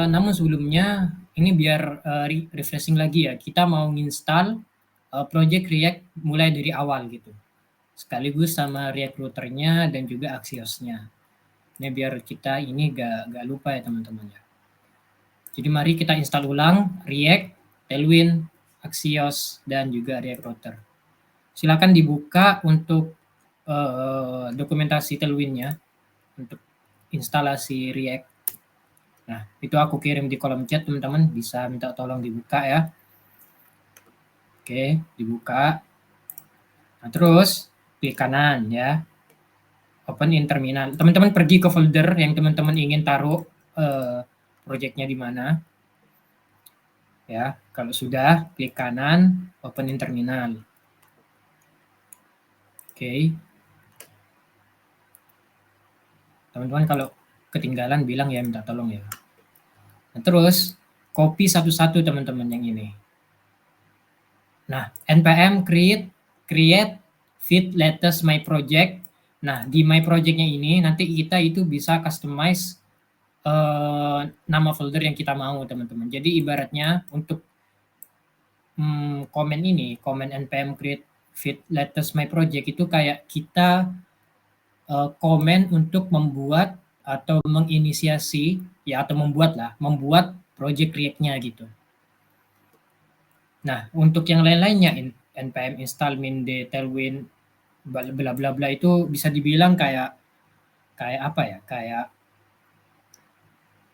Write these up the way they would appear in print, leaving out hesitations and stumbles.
Namun sebelumnya ini biar refreshing lagi ya, kita mau install project React mulai dari awal gitu. Sekaligus sama React routernya dan juga Axios-nya. Ini biar kita ini gak lupa ya teman-teman ya. Jadi mari kita install ulang React, Tailwind, Axios, dan juga React Router. Silakan dibuka untuk dokumentasi Tailwind-nya untuk instalasi React. Nah, itu aku kirim di kolom chat teman-teman, bisa minta tolong dibuka ya. Oke, dibuka. Nah, terus klik kanan ya. Open in terminal. Teman-teman pergi ke folder yang teman-teman ingin taruh projectnya di mana. Ya, kalau sudah klik kanan, open in terminal. Oke. Teman-teman kalau ketinggalan bilang ya, minta tolong ya. Nah, terus copy satu-satu teman-teman yang ini. Nah, npm create feed latest my project. Nah, di my project-nya ini nanti kita itu bisa customize nama folder yang kita mau teman-teman. Jadi ibaratnya untuk komen ini, komen npm create feed latest my project itu kayak kita komen untuk membuat atau menginisiasi ya atau membuat project React-nya gitu. Nah, untuk yang lain-lainnya npm install min d tailwind bla bla bla itu bisa dibilang kayak apa ya? Kayak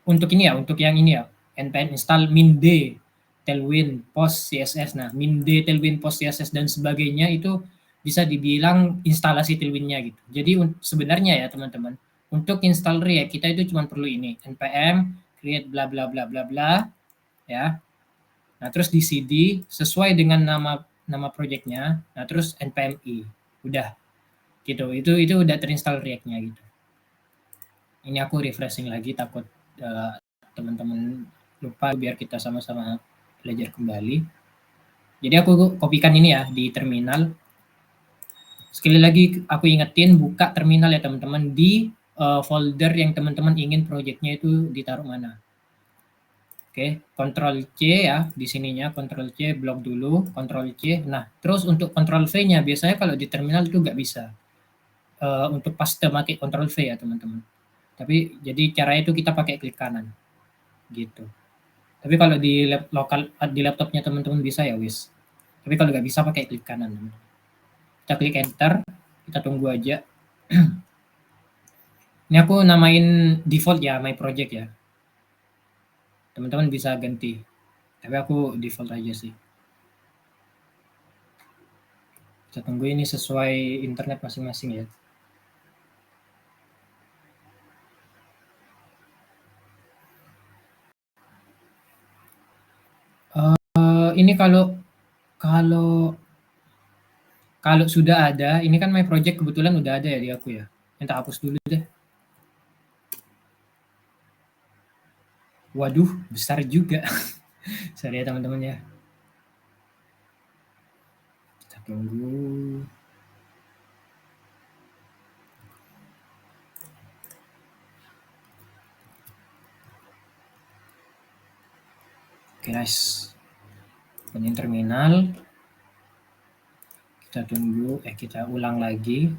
untuk ini ya, untuk yang ini ya, npm install min d tailwind post css. Nah, min d tailwind post css dan sebagainya itu bisa dibilang instalasi tailwind-nya gitu. Jadi sebenarnya ya teman-teman, untuk install React kita itu cuma perlu ini, npm create bla bla bla bla bla ya. Nah, terus di cd sesuai dengan nama projectnya. Nah, terus npm i. Udah gitu. Itu udah terinstall React-nya gitu. Ini aku refreshing lagi takut teman-teman lupa biar kita sama-sama belajar kembali. Jadi aku kopikan ini ya di terminal. Sekali lagi aku ingetin buka terminal ya teman-teman di folder yang teman-teman ingin projectnya itu ditaruh mana. Oke, Ctrl C ya di sininya, Ctrl C blok dulu, Ctrl C. Nah, terus untuk Ctrl V-nya biasanya kalau di terminal itu nggak bisa. Untuk paste pakai Ctrl V ya teman-teman. Tapi jadi caranya itu kita pakai klik kanan gitu. Tapi kalau di di laptopnya teman-teman bisa ya wis. Tapi kalau nggak bisa pakai klik kanan. Kita klik enter, kita tunggu aja. Ini aku namain default ya, my project ya. Teman-teman bisa ganti. Tapi aku default aja sih. Kita tunggu ini sesuai internet masing-masing ya. Ini kalau sudah ada, ini kan my project kebetulan udah ada ya di aku ya. Minta hapus dulu deh. Waduh, besar juga. Sorry ya teman-teman ya. Kita tunggu. Oke guys. Opening terminal. Kita tunggu, kita ulang lagi.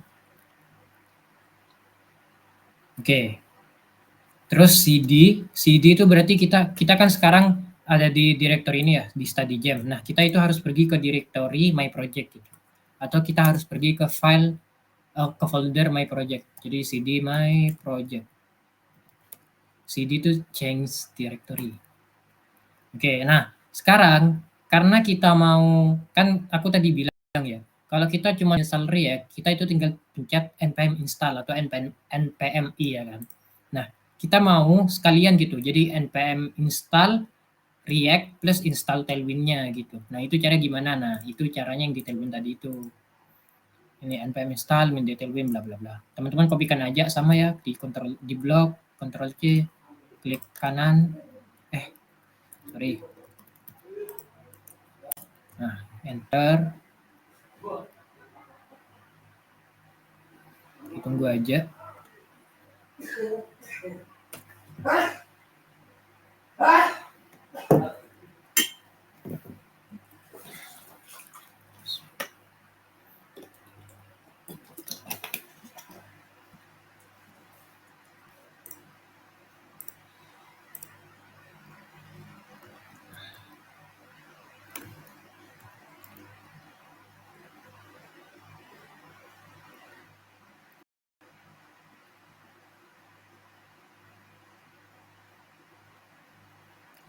Oke. Terus CD itu berarti kita kan sekarang ada di directory ini ya, di study jam. Nah, kita itu harus pergi ke directory my project gitu. Atau kita harus pergi ke file ke folder my project. Jadi cd my project. CD itu change directory. Oke, nah sekarang karena kita mau, kan aku tadi bilang ya, kalau kita cuma install React, kita itu tinggal pencet npm install atau npm i ya kan. Nah, kita mau sekalian gitu, jadi npm install React plus install Tailwind-nya gitu. Nah, itu cara gimana? Nah, itu caranya yang di Tailwind tadi itu. Ini npm install min Tailwind bla bla bla. Teman-teman kopikan aja sama ya di kontrol di blok, Ctrl C, klik kanan. Sorry. Nah, enter. Tunggu aja.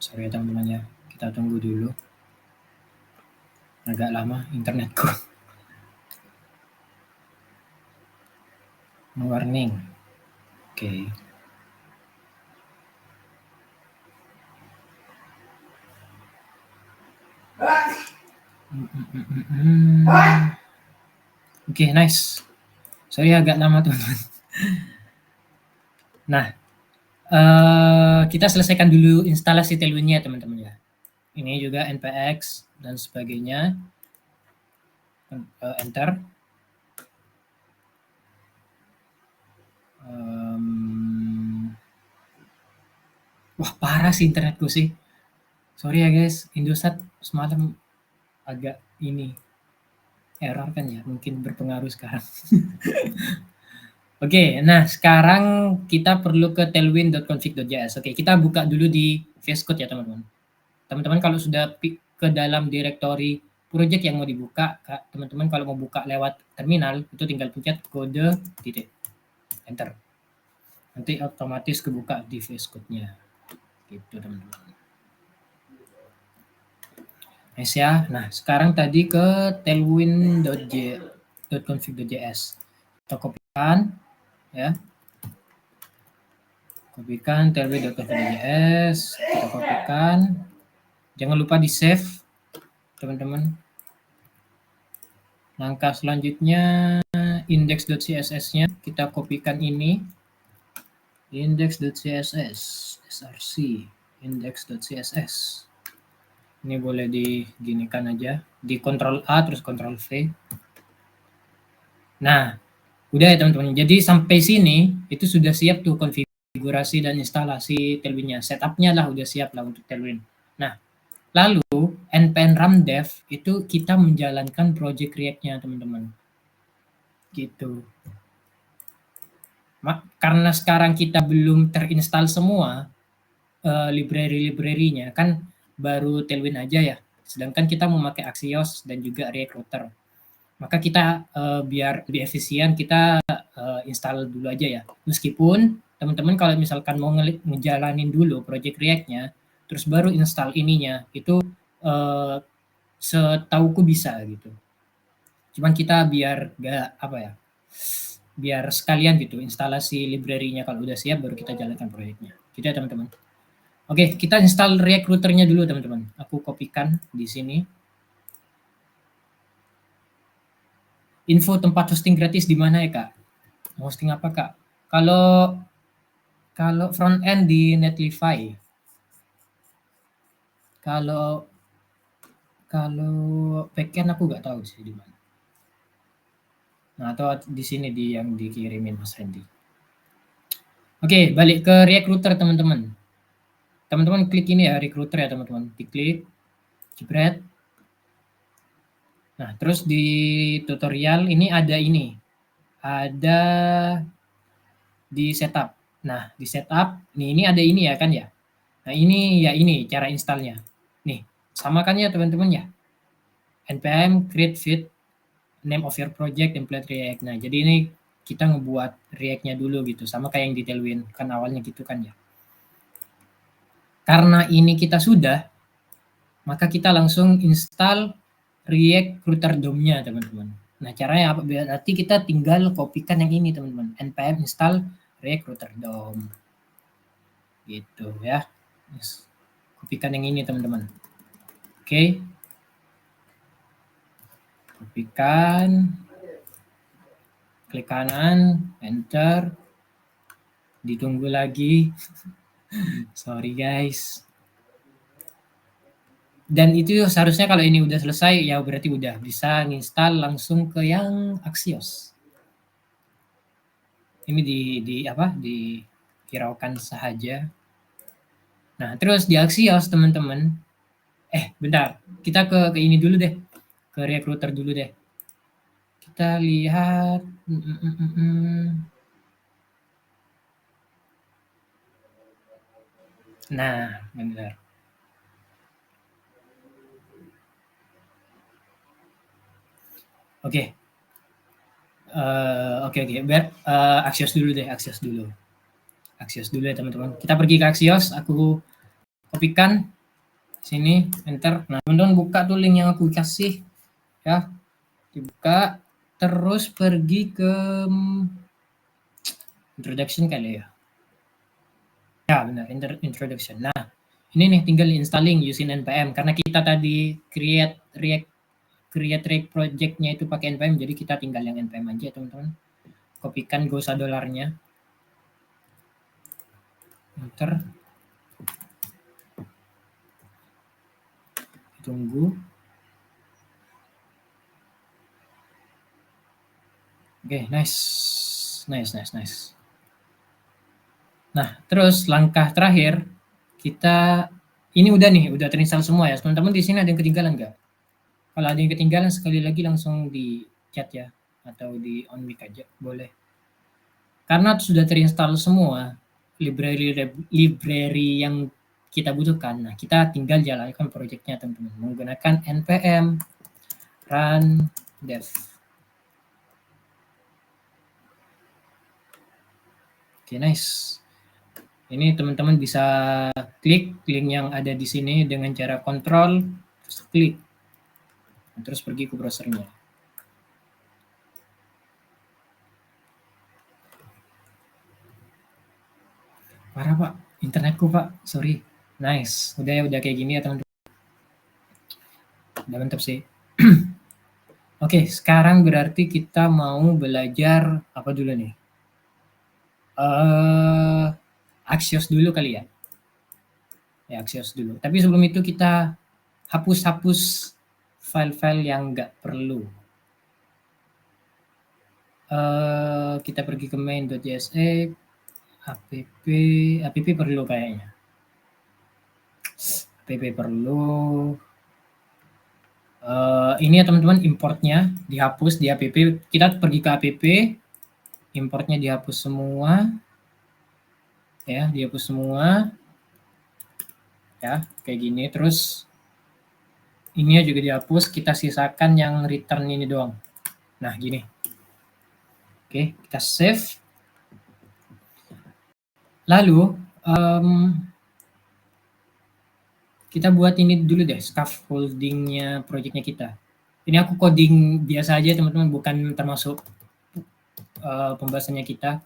Sorry ya teman-teman ya, kita tunggu dulu. Agak lama internetku. Warning. Oke. Oke, nice. Sorry agak lama teman-teman. Nah, kita selesaikan dulu instalasi Tailwind-nya teman-teman ya. Ini juga npx dan sebagainya. Enter. Wah parah sih internetku sih. Sorry ya guys, Indosat semalam agak ini error kan ya, mungkin berpengaruh sekarang. Oke, nah sekarang kita perlu ke tailwind.config.js. Oke, kita buka dulu di VS Code ya teman-teman. Teman-teman kalau sudah ke dalam directory project yang mau dibuka, teman-teman kalau mau buka lewat terminal, itu tinggal pencet kode titik, enter. Nanti otomatis kebuka di VS Code-nya. Gitu teman-teman. Nice ya. Nah, sekarang tadi ke tailwind.config.js. Kita kopikan ya. Kopikan tailwind.config.js, kita kopikan. Jangan lupa di-save teman-teman. Langkah selanjutnya index.css-nya kita kopikan ini. Index.css, src, index.css. Ini boleh diginikan aja, di Ctrl A terus Ctrl V. Nah, udah ya teman-teman. Jadi sampai sini itu sudah siap tuh konfigurasi dan instalasi Tailwind-nya. Setup-nya lah udah siap lah untuk Tailwind. Nah, lalu npm ramdev itu kita menjalankan project React-nya teman-teman. Gitu. Karena sekarang kita belum terinstall semua library-library-nya, kan baru Tailwind aja ya. Sedangkan kita memakai Axios dan juga React Router. Maka kita biar lebih efisien kita install dulu aja ya. Meskipun teman-teman kalau misalkan mau ngejalanin dulu project React-nya, terus baru install ininya, itu setauku bisa gitu. Cuman kita biar gak apa ya, biar sekalian gitu instalasi library-nya kalau udah siap baru kita jalankan proyeknya. Gitu ya teman-teman. Oke, kita install React Router-nya dulu teman-teman. Aku kopikan di sini. Info tempat hosting gratis di mana ya kak? Hosting apa kak? Kalau front end di Netlify. Kalau backend aku nggak tahu sih di mana. Nah, atau di sini yang dikirimin Mas Randy. Oke, balik ke React Router teman-teman. Teman-teman klik ini ya, Recruiter ya teman-teman. Diklik, jebret. Nah, terus di tutorial ini ada ini. Ada di setup. Nah, di setup, ini ada ini ya kan ya. Nah, ini ya ini cara installnya. Nih, samakan ya teman-teman ya. npm create feed name of your project template React. Nah, jadi ini kita ngebuat React-nya dulu gitu, sama kayak yang di Tailwind. Kan awalnya gitu kan ya. Karena ini kita sudah, maka kita langsung install React Router DOM-nya, teman-teman. Nah, caranya apa? Berarti kita tinggal kopikan yang ini, teman-teman. npm install React Router DOM. Gitu ya. Kopikan yang ini, teman-teman. Oke. Kopikan. Klik kanan, enter. Ditunggu lagi. Sorry, guys. Dan itu seharusnya kalau ini udah selesai ya berarti udah bisa nginstal langsung ke yang Axios. Ini dihiraukan saja. Nah, terus di Axios teman-teman. Bentar, kita ke ini dulu deh. Ke React Router dulu deh. Kita lihat Nah, benar. Oke. Oke. Biar Axios dulu deh, Axios dulu ya teman-teman. Kita pergi ke Axios, aku kopikan Sini, enter. Nah, teman-teman buka tuh link yang aku kasih ya. Dibuka, terus pergi ke introduction kali ya. Ya, benar, introduction. Nah, ini nih tinggal installing using npm karena kita tadi create React project-nya itu pakai npm, jadi kita tinggal yang npm aja, teman-teman. Kopikan gak usah dolarnya. Enter. Tunggu. Oke, nice. Nah, terus langkah terakhir kita ini udah terinstall semua ya. Teman-teman di sini ada yang ketinggalan nggak? Kalau ada yang ketinggalan sekali lagi langsung di chat ya atau di on mic aja boleh. Karena sudah terinstall semua library yang kita butuhkan. Nah, kita tinggal jalankan projectnya teman-teman menggunakan npm run dev. Oke, nice. Ini teman-teman bisa klik link yang ada di sini dengan cara kontrol, terus klik. Terus pergi ke browsernya. Parah Pak, internetku Pak, sorry. Nice, udah kayak gini ya teman-teman. Udah mantap sih. Oke, sekarang berarti kita mau belajar apa dulu nih? Axios dulu kali ya. Ya, Axios dulu. Tapi sebelum itu kita hapus file-file yang nggak perlu. Kita pergi ke main.jse, app perlu kayaknya. App perlu. Ini ya teman-teman, importnya dihapus di app. Kita pergi ke app, importnya dihapus semua. Ya, dihapus semua. Ya, kayak gini. Terus ini juga dihapus, kita sisakan yang return ini doang. Nah, gini. Oke, kita save. Lalu kita buat ini dulu deh, scaffoldingnya projectnya kita. Ini aku coding biasa aja teman-teman, bukan termasuk pembahasannya kita.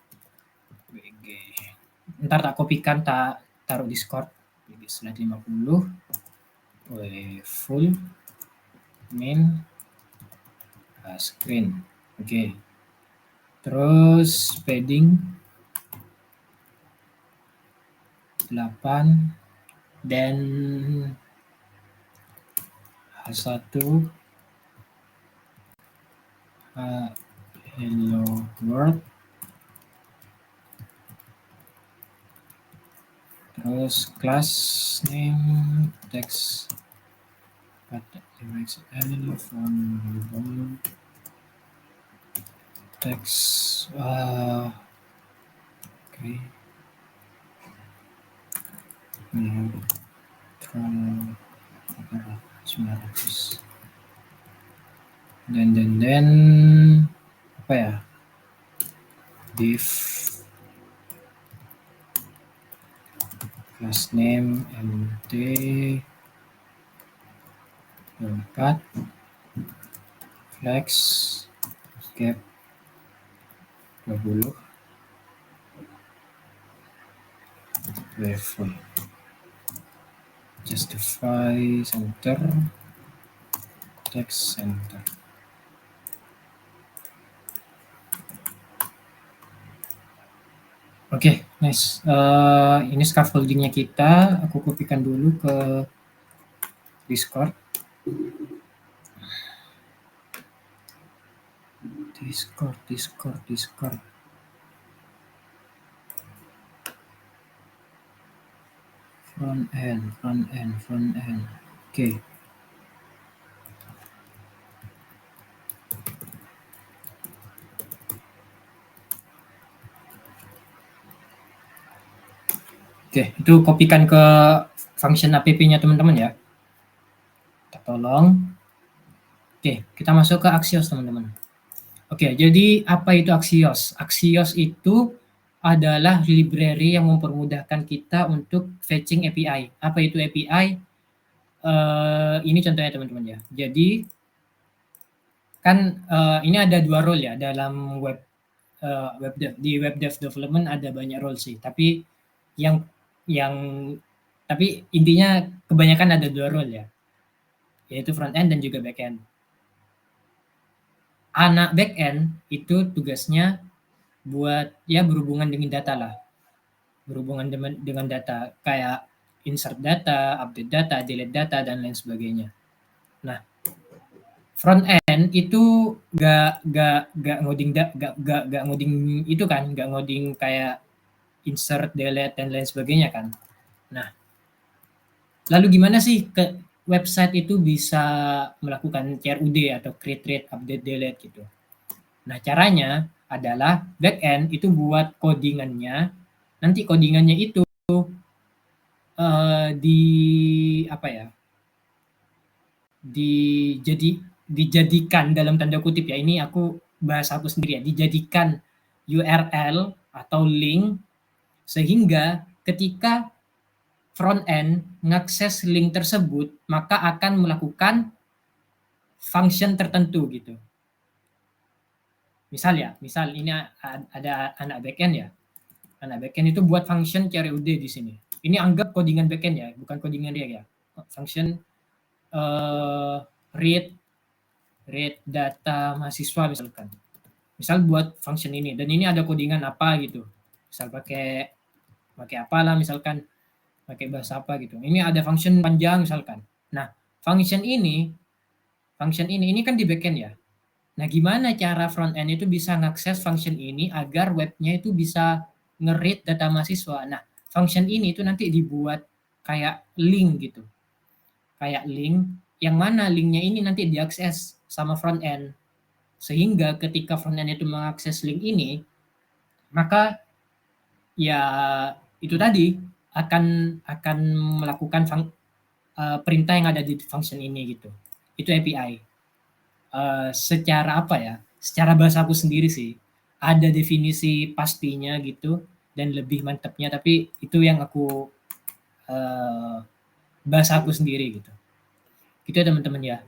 Ntar tak kopikan, tak taruh Discord. Slide 50. Full main screen. Oke. Terus padding 8 dan H1 hello world. Terus class name text from text oke. Neutral 900 dan apa ya, div class name mt 4 flex gap 20 level justify center text center. Oke, nice. Ini scaffoldingnya kita. Aku kopikan dulu ke Discord. Discord. Front end. Oke. Oke, itu kopikan ke function app-nya teman-teman ya. Kita tolong. Oke, kita masuk ke Axios teman-teman. Oke, jadi apa itu Axios? Axios itu adalah library yang mempermudahkan kita untuk fetching API. Apa itu API? Ini contohnya teman-teman ya. Jadi kan ini ada 2 role ya dalam web dev. Di web dev development ada banyak role sih, tapi yang yang tapi intinya kebanyakan ada 2 role ya, yaitu front end dan juga back end. Anak back end itu tugasnya buat ya berhubungan dengan data lah, berhubungan dengan data kayak insert data, update data, delete data dan lain sebagainya. Nah, front end itu gak ngoding gak ngoding itu kan, gak ngoding kayak insert, delete dan lain sebagainya kan. Nah, lalu gimana sih ke website itu bisa melakukan CRUD atau create, read, update, delete gitu. Nah, caranya adalah backend itu buat codingannya. Nanti codingannya itu di apa ya? Dijadikan dalam tanda kutip ya. Ini aku bahas aku sendiri ya. Dijadikan URL atau link sehingga ketika front end mengakses link tersebut, maka akan melakukan function tertentu gitu. Misal ini ada anak backend ya. Anak backend itu buat function CRUD di sini. Ini anggap codingan backend ya, bukan codingan React ya. Function read data mahasiswa misalkan. Misal buat function ini dan ini ada codingan apa gitu. Misal pakai apalah misalkan pakai bahasa apa gitu. Ini ada function panjang misalkan. Nah, function ini kan di backend ya. Nah, gimana cara front end itu bisa ngakses function ini agar webnya itu bisa nge-read data mahasiswa. Nah, function ini itu nanti dibuat kayak link gitu. Kayak link yang mana linknya ini nanti diakses sama front end. Sehingga ketika front end itu mengakses link ini, maka ya itu tadi akan melakukan perintah yang ada di function ini gitu. Itu API. Secara apa ya, secara bahasa aku sendiri sih, ada definisi pastinya gitu dan lebih mantapnya, tapi itu yang aku bahasa aku sendiri gitu. Gitu ya teman-teman ya.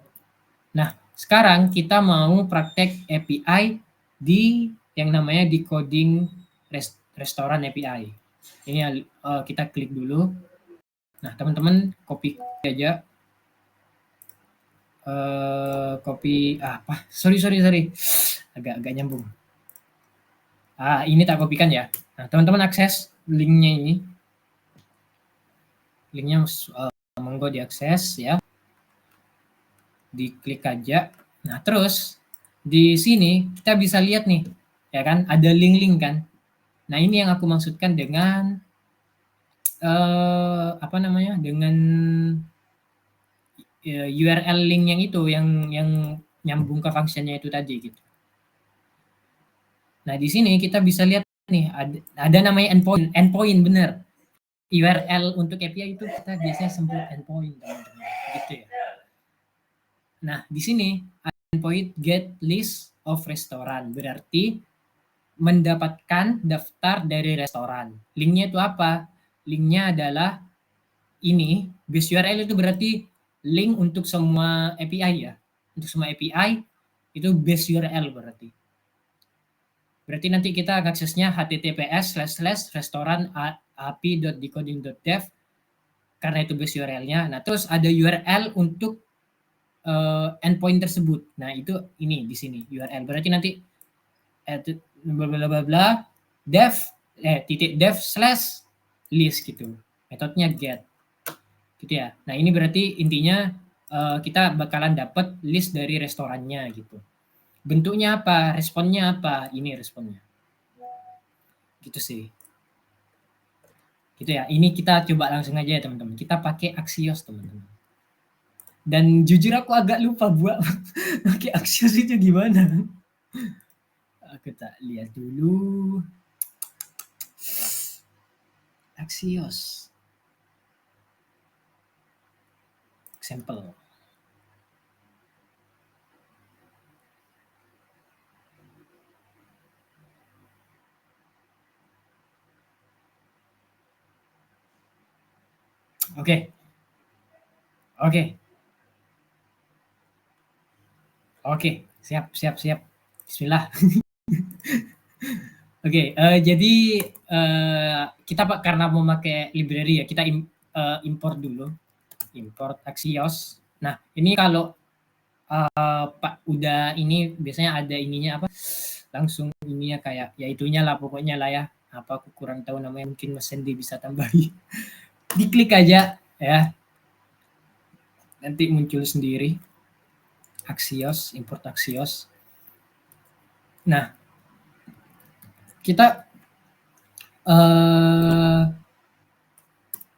Nah, sekarang kita mau praktek API di yang namanya decoding restoran API. Ini kita klik dulu. Nah, teman-teman copy aja. Copy apa? Sorry. Agak nyambung. Ini tak kopikan ya. Nah, teman-teman akses linknya ini. Linknya monggo diakses ya. Diklik aja. Nah, terus di sini kita bisa lihat nih, ya kan? Ada link-link kan. Nah, ini yang aku maksudkan dengan apa namanya? Dengan URL link yang itu yang nyambung ke fungsinya itu tadi gitu. Nah, di sini kita bisa lihat nih ada namanya endpoint bener. URL untuk API itu kita biasanya sebut endpoint teman-teman, gitu ya. Nah, di sini endpoint get list of restoran berarti mendapatkan daftar dari restoran. Linknya itu apa? Linknya adalah ini base URL itu berarti link untuk semua API ya. Untuk semua API itu base URL berarti. Berarti nanti kita aksesnya https://restoran api.decoding.dev karena itu base URL-nya. Nah, terus ada URL untuk endpoint tersebut. Nah, itu ini di sini URL. Berarti nanti bla bla bla bla dev/list gitu. Metodenya get. Gitu ya. Nah, ini berarti intinya kita bakalan dapat list dari restorannya gitu. Bentuknya apa? Responnya apa? Ini responnya. Gitu sih. Gitu ya. Ini kita coba langsung aja ya teman-teman. Kita pakai Axios teman-teman. Dan jujur aku agak lupa buat pakai Axios itu gimana. Kita lihat dulu. Axios. Example. Oke. Oke. Oke, siap siap siap. Bismillah. Oke, jadi, kita karena mau pakai library ya, kita import dulu, import Axios. Nah, ini kalau, Pak udah ini biasanya ada ininya apa, langsung ininya kayak ya itunya lah pokoknya lah ya, apa aku kurang tahu namanya, mungkin Mas Hendy bisa tambahi. Diklik aja ya, nanti muncul sendiri. Axios, import Axios. Nah, kita,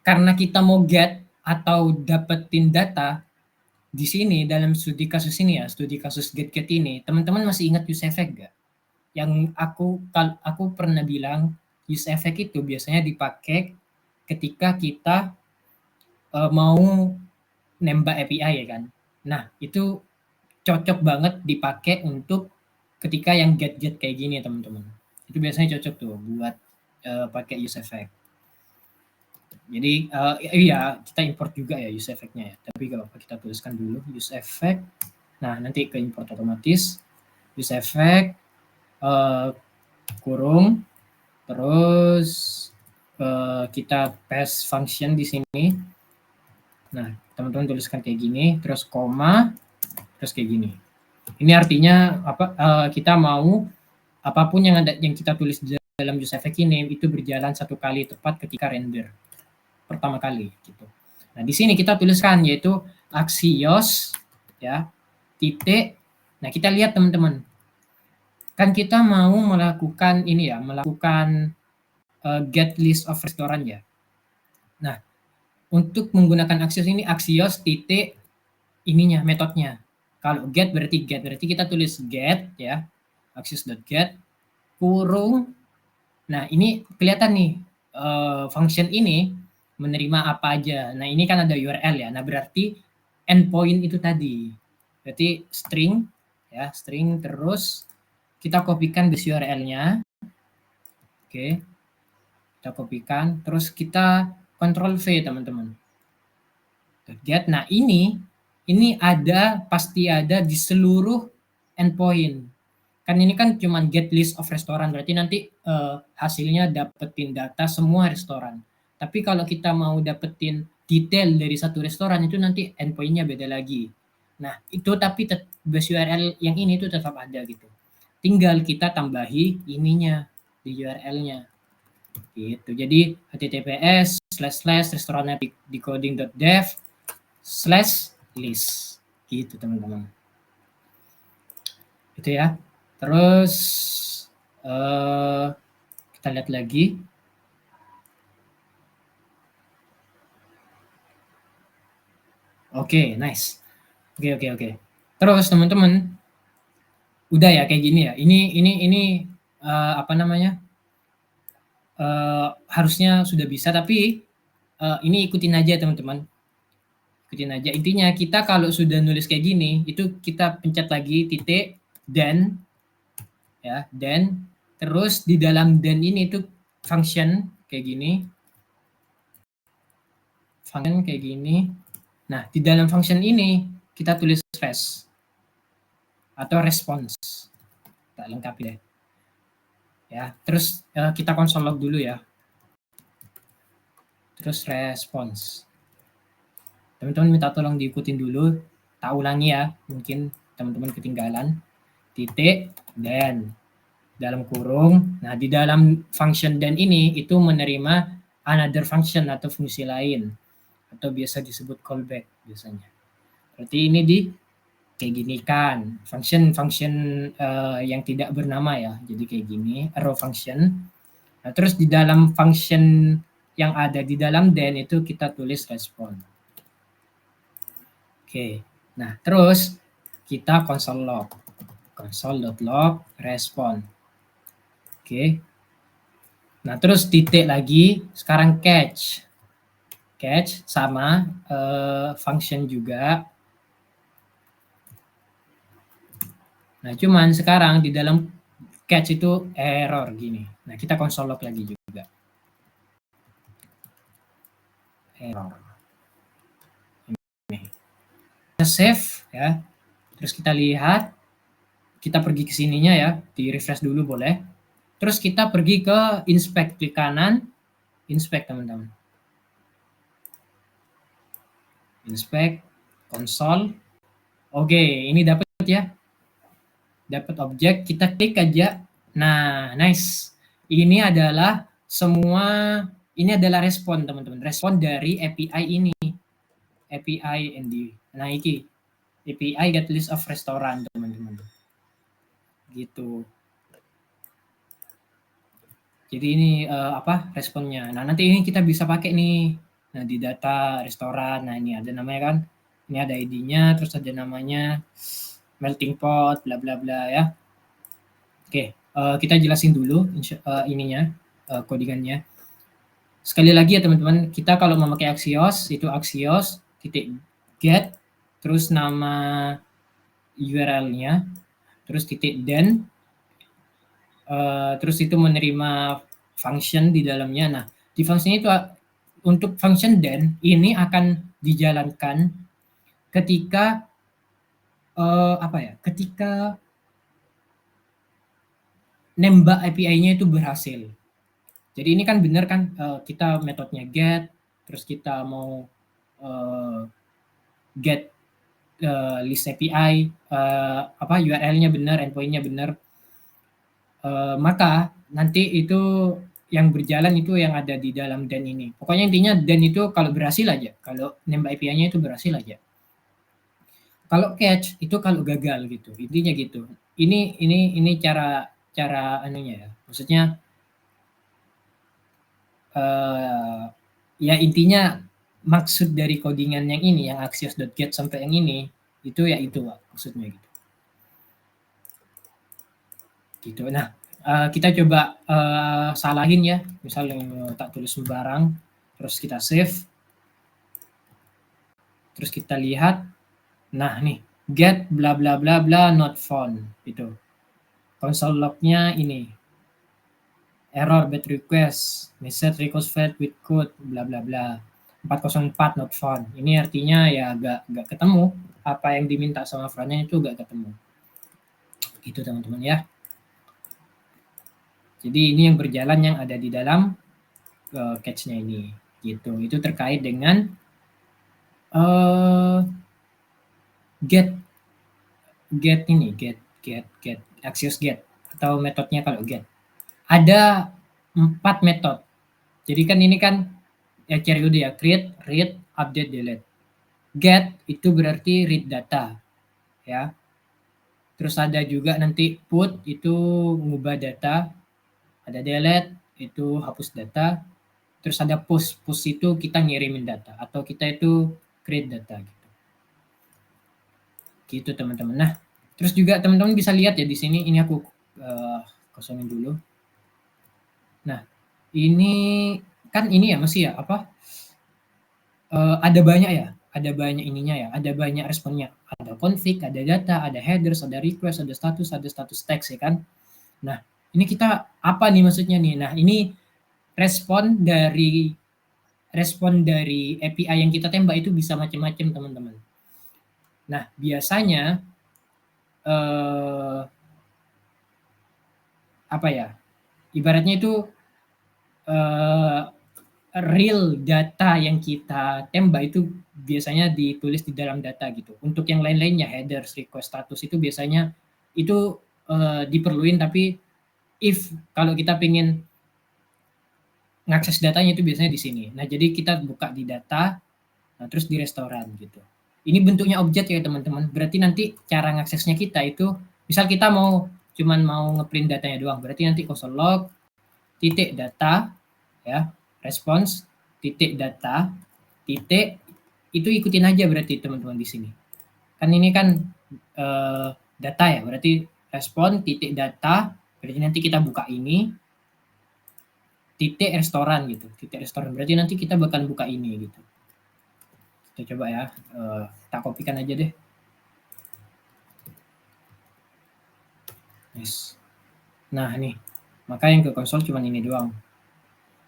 karena kita mau get atau dapetin data, di sini dalam studi kasus ini ya, studi kasus get ini, teman-teman masih ingat use effect nggak? Yang aku pernah bilang use effect itu biasanya dipakai ketika kita mau nembak API ya kan. Nah, itu cocok banget dipakai untuk ketika yang get kayak gini teman-teman. Itu biasanya cocok tuh buat pakai use effect. Jadi iya kita import juga ya use effect-nya ya. Tapi kalau kita tuliskan dulu use effect. Nah, nanti ke import otomatis use effect kurung terus kita paste function di sini. Nah, teman-teman tuliskan kayak gini, terus koma, terus kayak gini. Ini artinya apa? Kita mau apapun yang ada yang kita tulis di dalam use effect ini itu berjalan satu kali tepat ketika render pertama kali gitu. Nah, di sini kita tuliskan yaitu Axios ya titik. Nah, kita lihat teman-teman. Kan kita mau melakukan ini ya, melakukan get list of restoran ya. Nah, untuk menggunakan Axios ini Axios titik ininya metodenya. Kalau get berarti kita tulis get ya, axios.get kurung. Nah, ini kelihatan nih function ini menerima apa aja. Nah, ini kan ada URL ya. Nah, berarti endpoint itu tadi. Berarti string ya, string terus kita kopikan base URL-nya. Oke. Kita kopikan terus kita Ctrl V teman-teman. Get. Nah, ini ada pasti ada di seluruh endpoint. Kan ini kan cuma get list of restoran, berarti nanti hasilnya dapetin data semua restoran. Tapi kalau kita mau dapetin detail dari satu restoran itu nanti endpoint-nya beda lagi. Nah, itu tapi base URL yang ini itu tetap ada gitu. Tinggal kita tambahi ininya di URL-nya. Gitu. Jadi https://restoranetdecoding.dev/list gitu teman-teman. Itu ya. Terus kita lihat lagi. Oke, nice. Oke. Terus teman-teman, udah ya kayak gini ya. Ini apa namanya? Harusnya sudah bisa, tapi ini ikutin aja teman-teman. Ikutin aja. Intinya kita kalau sudah nulis kayak gini, itu kita pencet lagi titik then ya, then terus di dalam then ini tuh function kayak gini. Function kayak gini. Nah, di dalam function ini kita tulis res atau response. Tak lengkapi deh. Ya, terus kita console log dulu ya. Terus response. Teman-teman minta tolong diikutin dulu. Tak ulangi ya, mungkin teman-teman ketinggalan. Titik then dalam kurung. Nah, di dalam function then ini itu menerima another function atau fungsi lain atau biasa disebut callback biasanya. Berarti ini di kayak gini kan function yang tidak bernama ya, jadi kayak gini arrow function. Nah, terus di dalam function yang ada di dalam then itu kita tulis respon. Oke, nah terus kita console.log respon. Oke, nah terus titik lagi, sekarang catch sama function juga. Nah, cuman sekarang di dalam catch itu error gini. Nah, kita console log lagi juga. Error. Ini. save ya. Terus kita lihat, kita pergi ke sininya ya, di refresh dulu boleh. Terus kita pergi ke inspect, klik kanan, inspect teman-teman. Inspect, console. Oke, ini dapat ya. Dapat objek, kita klik aja. Nah, nice. Ini adalah respon teman-teman. Respon dari API ini. API ND. Nah, ini API get list of restaurant teman-teman. Gitu. Jadi ini responnya. Nah, nanti ini kita bisa pakai nih. Nah, di data restoran. Nah, ini ada namanya kan. Ini ada ID-nya, terus ada namanya melting pot, bla bla bla ya. Oke, kita jelasin dulu codingannya. Sekali lagi ya teman-teman, kita kalau memakai Axios, itu Axios titik get, terus nama URL-nya, terus titik then, terus itu menerima function di dalamnya. Nah, di function itu untuk function then ini akan dijalankan ketika ketika nembak API-nya itu berhasil. Jadi ini kan benar kan kita metodenya get, terus kita mau get list API, URL-nya benar, endpoint-nya benar, maka nanti itu yang berjalan itu yang ada di dalam then ini. Pokoknya intinya then itu kalau berhasil aja, kalau nembak API-nya itu berhasil aja. Kalau catch itu kalau gagal gitu, intinya gitu. Ini cara anunya ya. Maksudnya ya intinya maksud dari codingan yang ini, yang axios.get sampai yang ini, itu ya itu maksudnya gitu. Gitu. Nah, kita coba salahin ya, misalnya tak tulis sembarang, terus kita save, terus kita lihat, nah nih, get bla bla bla bla not found, gitu. Console log-nya ini, error bad request, message request failed with code, bla bla bla. 404 not found. Ini artinya ya gak ketemu, apa yang diminta sama frontnya itu gak ketemu. Gitu teman-teman ya. Jadi ini yang berjalan yang ada di dalam catch-nya ini. Gitu. Itu terkait dengan get Axios get atau metodenya kalau get. Ada 4 metode. Jadi kan ini kan ya cari dulu ya, create, read, update, delete. Get itu berarti read data ya. Terus ada juga nanti put itu mengubah data. Ada delete itu hapus data. Terus ada push itu kita ngirimin data atau kita itu create data gitu. Gitu teman-teman. Nah, terus juga teman-teman bisa lihat ya di sini, ini aku kosongin dulu. Nah, ini kan ini ya masih ya ada banyak ya, ada banyak ininya ya, ada banyak responnya. Ada config, ada data, ada headers, ada request, ada status text ya kan. Nah, ini kita apa nih maksudnya nih? Nah, ini respon dari API yang kita tembak itu bisa macam-macam teman-teman. Nah, biasanya ibaratnya itu real data yang kita tembak itu biasanya ditulis di dalam data gitu. Untuk yang lain-lainnya, headers, request, status itu biasanya itu diperluin, tapi kalau kita pengen ngakses datanya itu biasanya di sini. Nah, jadi kita buka di data, nah, terus di restoran gitu. Ini bentuknya objek ya teman-teman. Berarti nanti cara ngaksesnya kita itu, misal kita cuman mau ngeprint datanya doang, berarti nanti console log titik data ya, response titik data titik itu ikutin aja berarti teman-teman di sini. Kan ini kan data ya, berarti respon titik data, berarti nanti kita buka ini titik restoran gitu, titik restoran berarti nanti kita bakal buka ini gitu. Kita coba ya, kita kopikan aja deh. Yes. Nah nih, maka yang ke konsol cuma ini doang.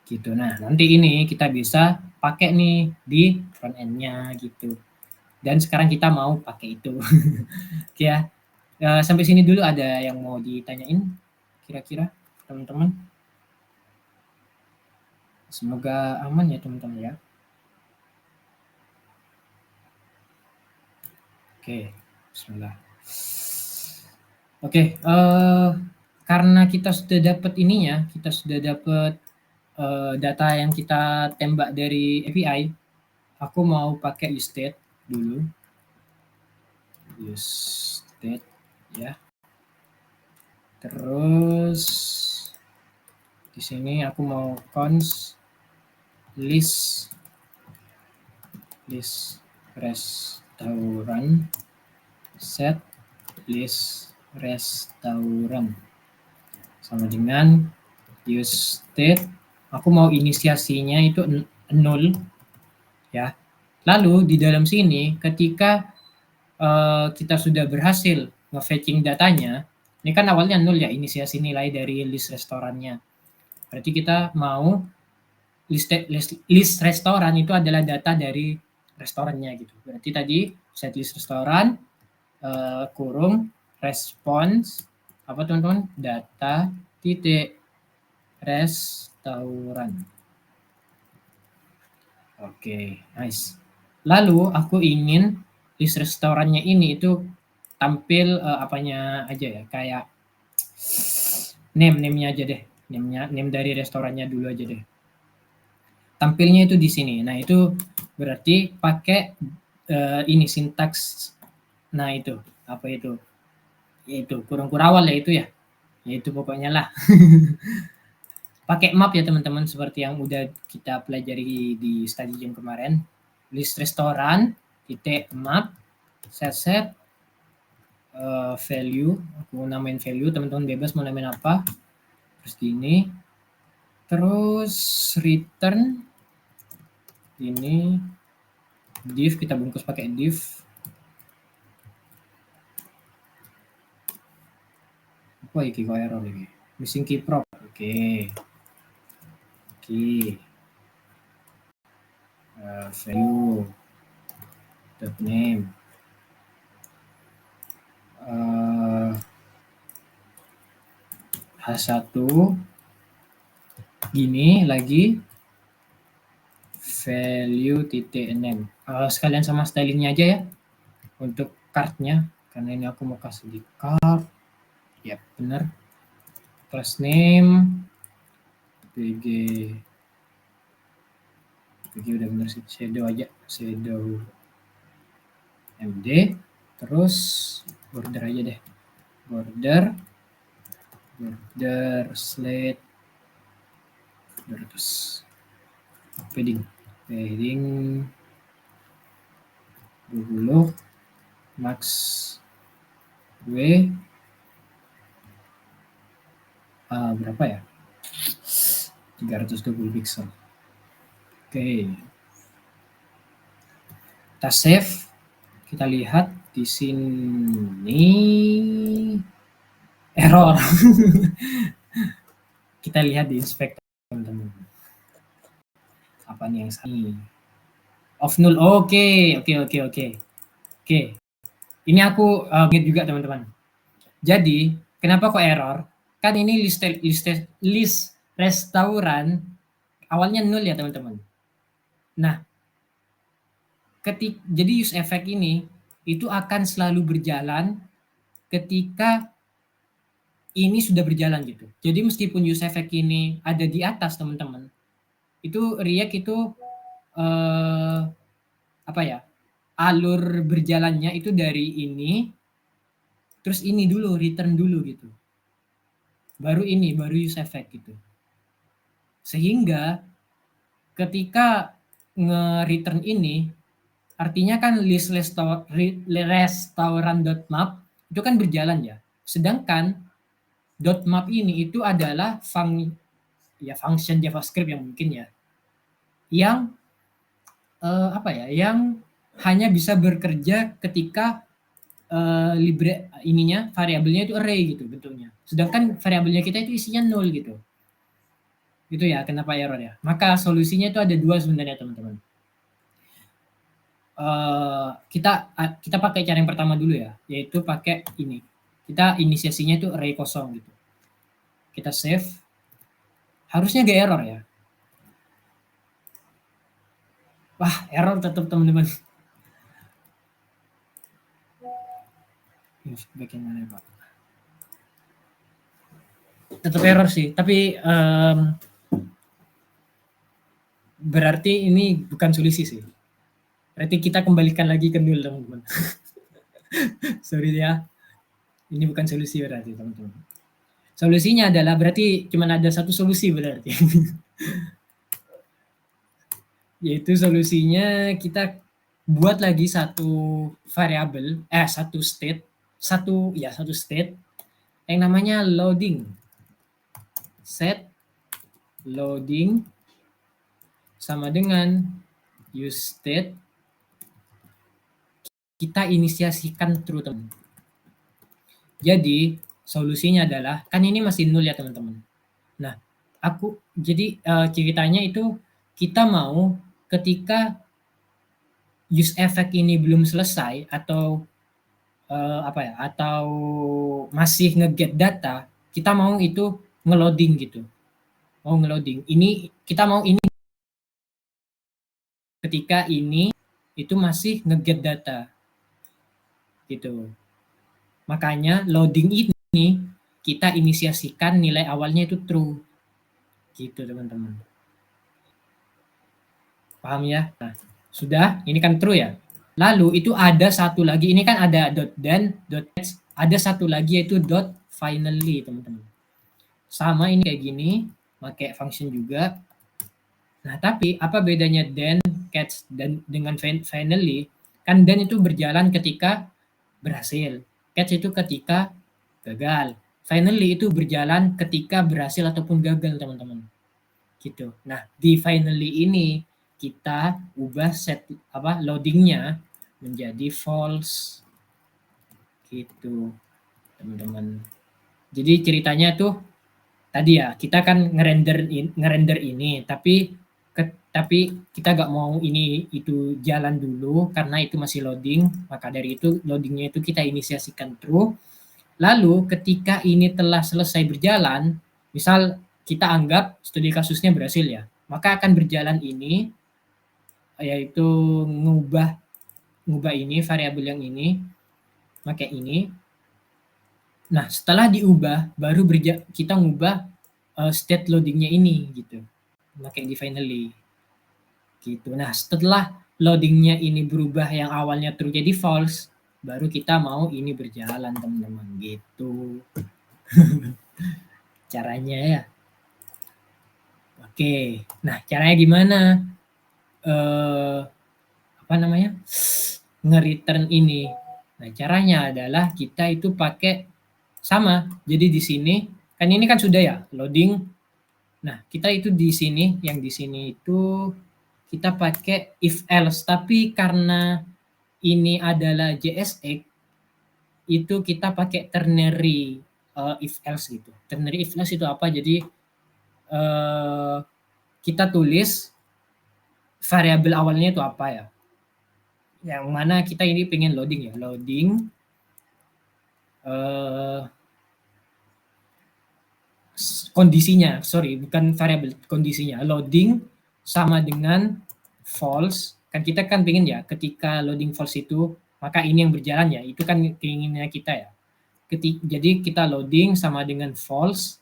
Gitu. Nah, nanti ini kita bisa pakai nih di front end-nya gitu. Dan sekarang kita mau pakai itu. Oke ya. Sampai sini dulu, ada yang mau ditanyain kira-kira teman-teman? Semoga aman ya teman-teman ya. Oke, bismillah. Oke, karena kita sudah dapat ininya, kita sudah dapat data yang kita tembak dari API, aku mau pakai useState dulu. useState ya. Terus di sini aku mau const list restoran, set list restoran sama dengan useState. Aku mau inisiasinya itu 0 ya. Lalu di dalam sini ketika kita sudah berhasil nge-fetching datanya, ini kan awalnya 0 ya, inisiasi nilai dari list restorannya. Berarti kita mau list restoran itu adalah data dari restorannya gitu. Berarti tadi set list restoran kurung response apa teman-teman, data titik restoran. Oke, nice. Lalu aku ingin list restorannya ini itu tampil apanya aja ya, kayak name-nya aja deh, name dari restorannya dulu aja deh. Tampilnya itu di sini. Nah, itu berarti pakai ini sintaks. Nah, itu apa itu? Yaitu kurung kurawal ya itu ya. Yaitu pokoknya lah. Pakai map ya teman-teman, seperti yang udah kita pelajari di study jam kemarin. List restoran, titik map, set value, aku namain value, teman-teman bebas mau namain apa. Terus gini. Terus return ini div, kita bungkus pakai div. Apa iki kok error ini? Missing key prop. Oke. Value dot name H1 gini lagi value titik name. Sekalian sama stylingnya aja ya untuk cardnya, karena ini aku mau kasih di card. Ya benar. Class name pg udah bener sih, shadow aja, shadow md. Terus border aja deh, border slate 200. padding 20 max w berapa ya, 320 pixel. Oke, kita save. Kita lihat di sini error. Kita lihat di inspector teman-teman. Apa nih yang salah? Of null. Oke. Ini aku ingat juga teman-teman. Jadi kenapa kok error? Kan ini list restoran awalnya 0 ya teman-teman. Nah, jadi use effect ini itu akan selalu berjalan ketika ini sudah berjalan gitu. Jadi meskipun use effect ini ada di atas teman-teman, itu React itu apa ya, alur berjalannya itu dari ini, terus ini dulu, return dulu gitu. Baru use effect gitu. Sehingga ketika nge-return ini, artinya kan list restoran.map itu kan berjalan ya. Sedangkan .map ini itu adalah function JavaScript yang mungkin ya, yang apa ya, yang hanya bisa bekerja ketika variabelnya itu array gitu bentuknya. Sedangkan variabelnya kita itu isinya 0 gitu. Itu ya kenapa error ya. Maka solusinya itu ada 2 sebenarnya teman-teman. kita pakai cara yang pertama dulu ya, yaitu pakai ini. Kita inisiasinya itu array kosong gitu. Kita save. Harusnya gak error ya. Wah, error tetap teman-teman. Bagian mana ya, Pak? Tetap error sih, tapi berarti ini bukan solusi sih. Berarti kita kembalikan lagi ke nol, teman-teman. Sorry ya. Ini bukan solusi berarti, teman-teman. Solusinya adalah berarti cuma ada satu solusi berarti. Yaitu solusinya kita buat lagi satu variabel, satu state yang namanya loading. Set loading sama dengan use state, kita inisiasikan true, teman. Jadi solusinya adalah, kan ini masih nol ya teman-teman. Nah, jadi ceritanya itu kita mau ketika use effect ini belum selesai atau atau masih nge-get data, kita mau itu nge-loading gitu. Mau nge-loading. Ini kita mau ini ketika ini itu masih nge-get data. Gitu. Makanya loading ini kita inisiasikan nilai awalnya itu true. Gitu, teman-teman. Paham ya? Nah, sudah, ini kan true ya. Lalu itu ada satu lagi, ini kan ada .then, .next, ada satu lagi yaitu .finally, teman-teman. Sama ini kayak gini, pakai function juga. Nah, tapi apa bedanya then, catch, dan dengan finally? Kan then itu berjalan ketika berhasil. Catch itu ketika gagal. Finally itu berjalan ketika berhasil ataupun gagal, teman-teman. Gitu. Nah, di finally ini kita ubah loadingnya menjadi false. Gitu, teman-teman. Jadi ceritanya tuh tadi ya, kita kan ngerender ini, tapi kita nggak mau ini itu jalan dulu karena itu masih loading, maka dari itu loadingnya itu kita inisiasikan true. Lalu ketika ini telah selesai berjalan, misal kita anggap studi kasusnya berhasil ya, maka akan berjalan ini, yaitu ngubah ini variabel yang ini, pakai ini. Nah, setelah diubah, baru kita ngubah state loadingnya ini gitu, pakai di finally. Gitu. Nah, setelah loadingnya ini berubah yang awalnya true jadi false, baru kita mau ini berjalan, teman-teman. Gitu. Caranya ya. Oke, nah caranya gimana? Apa namanya? Nge-return ini. Nah, caranya adalah kita itu pakai sama. Jadi di sini kan ini kan sudah ya loading. Nah, kita itu di sini, yang di sini itu kita pakai if else, tapi karena ini adalah JSX, itu kita pakai ternary if else gitu. Ternary if else itu apa? Jadi kita tulis variabel awalnya itu apa ya? Yang mana kita ini pengen loading ya, loading kondisinya, sorry, bukan variabel, kondisinya. Loading sama dengan false, kan kita kan pengen ya ketika loading false itu, maka ini yang berjalan ya, itu kan keinginannya kita ya. Jadi kita loading sama dengan false,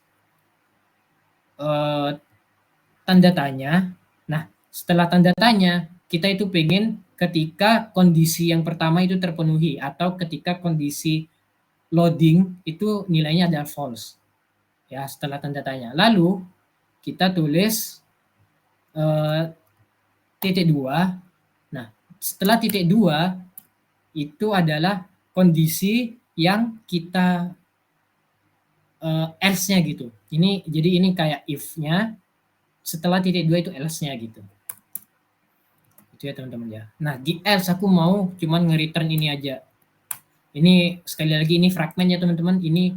tanda tanya. Nah, setelah tanda tanya, kita itu pengen ketika kondisi yang pertama itu terpenuhi, atau ketika kondisi loading itu nilainya adalah false. Ya, setelah tanda tanya. Lalu kita tulis titik 2. Nah, setelah titik 2 itu adalah kondisi yang kita else-nya gitu. Jadi ini kayak if-nya, setelah titik 2 itu else-nya gitu. Itu ya teman-teman ya. Nah, di else aku mau cuman nge-return ini aja. Ini sekali lagi ini fragmen ya teman-teman. Ini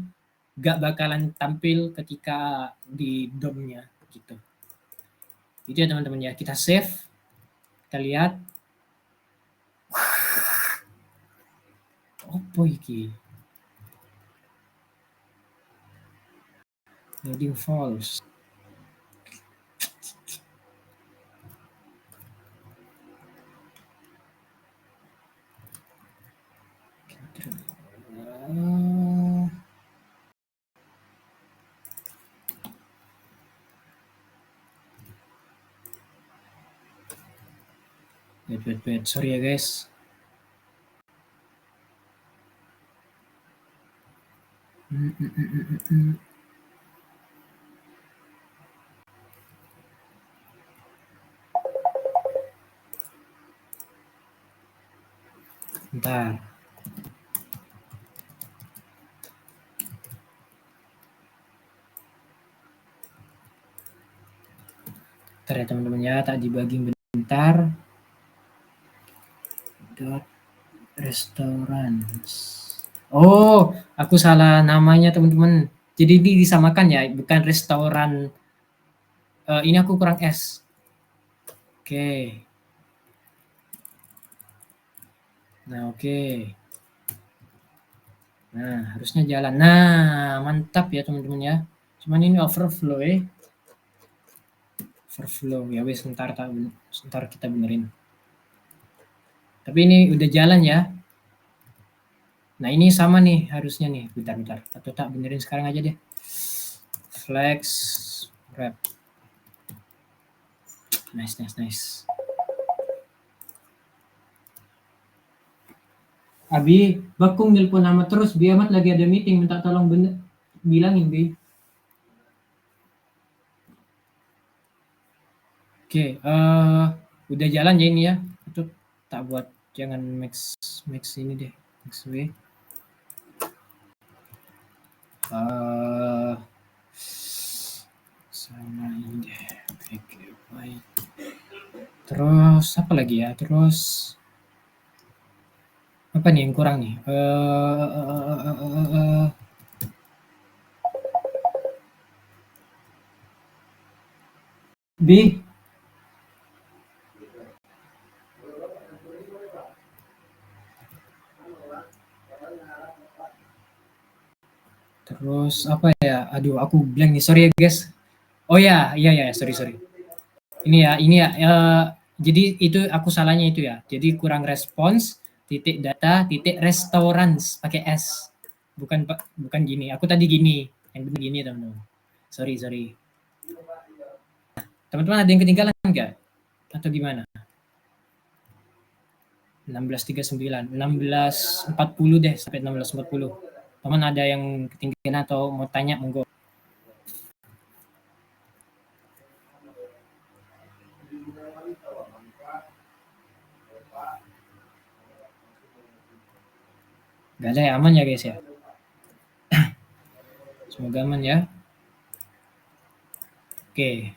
gak bakalan tampil ketika di DOM-nya gitu. Itu ya teman-teman ya. Kita save. Kita lihat. Opo iki? Loading false. Wait. Sorry ya guys. Bentar. Bentar ya teman-teman ya, tak dibagi bentar. Restaurants. Oh, aku salah namanya teman-teman. Jadi ini disamakan ya, bukan restoran. Ini aku kurang S. Oke. Nah, oke. Nah, harusnya jalan. Nah, mantap ya teman-teman ya. Cuman ini overflow ya. Overflow ya wes, sebentar kita benerin. Tapi ini udah jalan ya. Nah, ini sama nih harusnya nih. Bentar. Atau tak benerin sekarang aja deh. Flex wrap. Nice. Abi, bakung nelpon nama terus. Bi amat lagi ada meeting, minta tolong bilangin, Bi. Oke, udah jalan ya ini ya. Itu tak buat, jangan max ini deh, max W. Sama ini deh. Oke, baik. Terus apa lagi ya? Terus apa nih yang kurang nih? B. Terus apa ya? Aduh, aku blank nih. Sorry ya, guys. Oh ya, iya, sorry. Ini ya, jadi itu aku salahnya itu ya. Jadi kurang respons, titik data, titik restaurants pakai S. Bukan gini. Aku tadi gini. Yang benar gini, teman-teman. Sorry. Teman-teman ada yang ketinggalan nggak? Atau gimana? 16.39, 16.40 deh sampai 16.40. Teman ada yang ketinggalan atau mau tanya, monggo. Gak ada ya, aman ya guys ya. Semoga aman ya. Oke.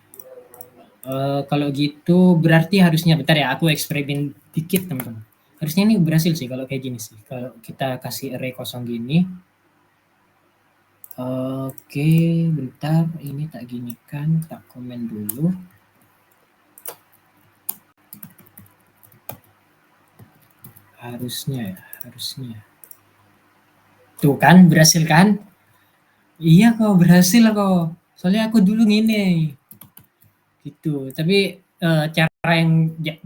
Kalau gitu berarti harusnya, bentar ya, aku eksperimen dikit teman-teman. Harusnya ini berhasil sih kalau kayak gini sih. Kalau kita kasih array kosong gini. Oke, bentar. Ini tak gini kan, tak komen dulu. Harusnya. Tuh kan, berhasil kan? Iya kok, berhasil kok. Soalnya aku dulu gini. Gitu. Tapi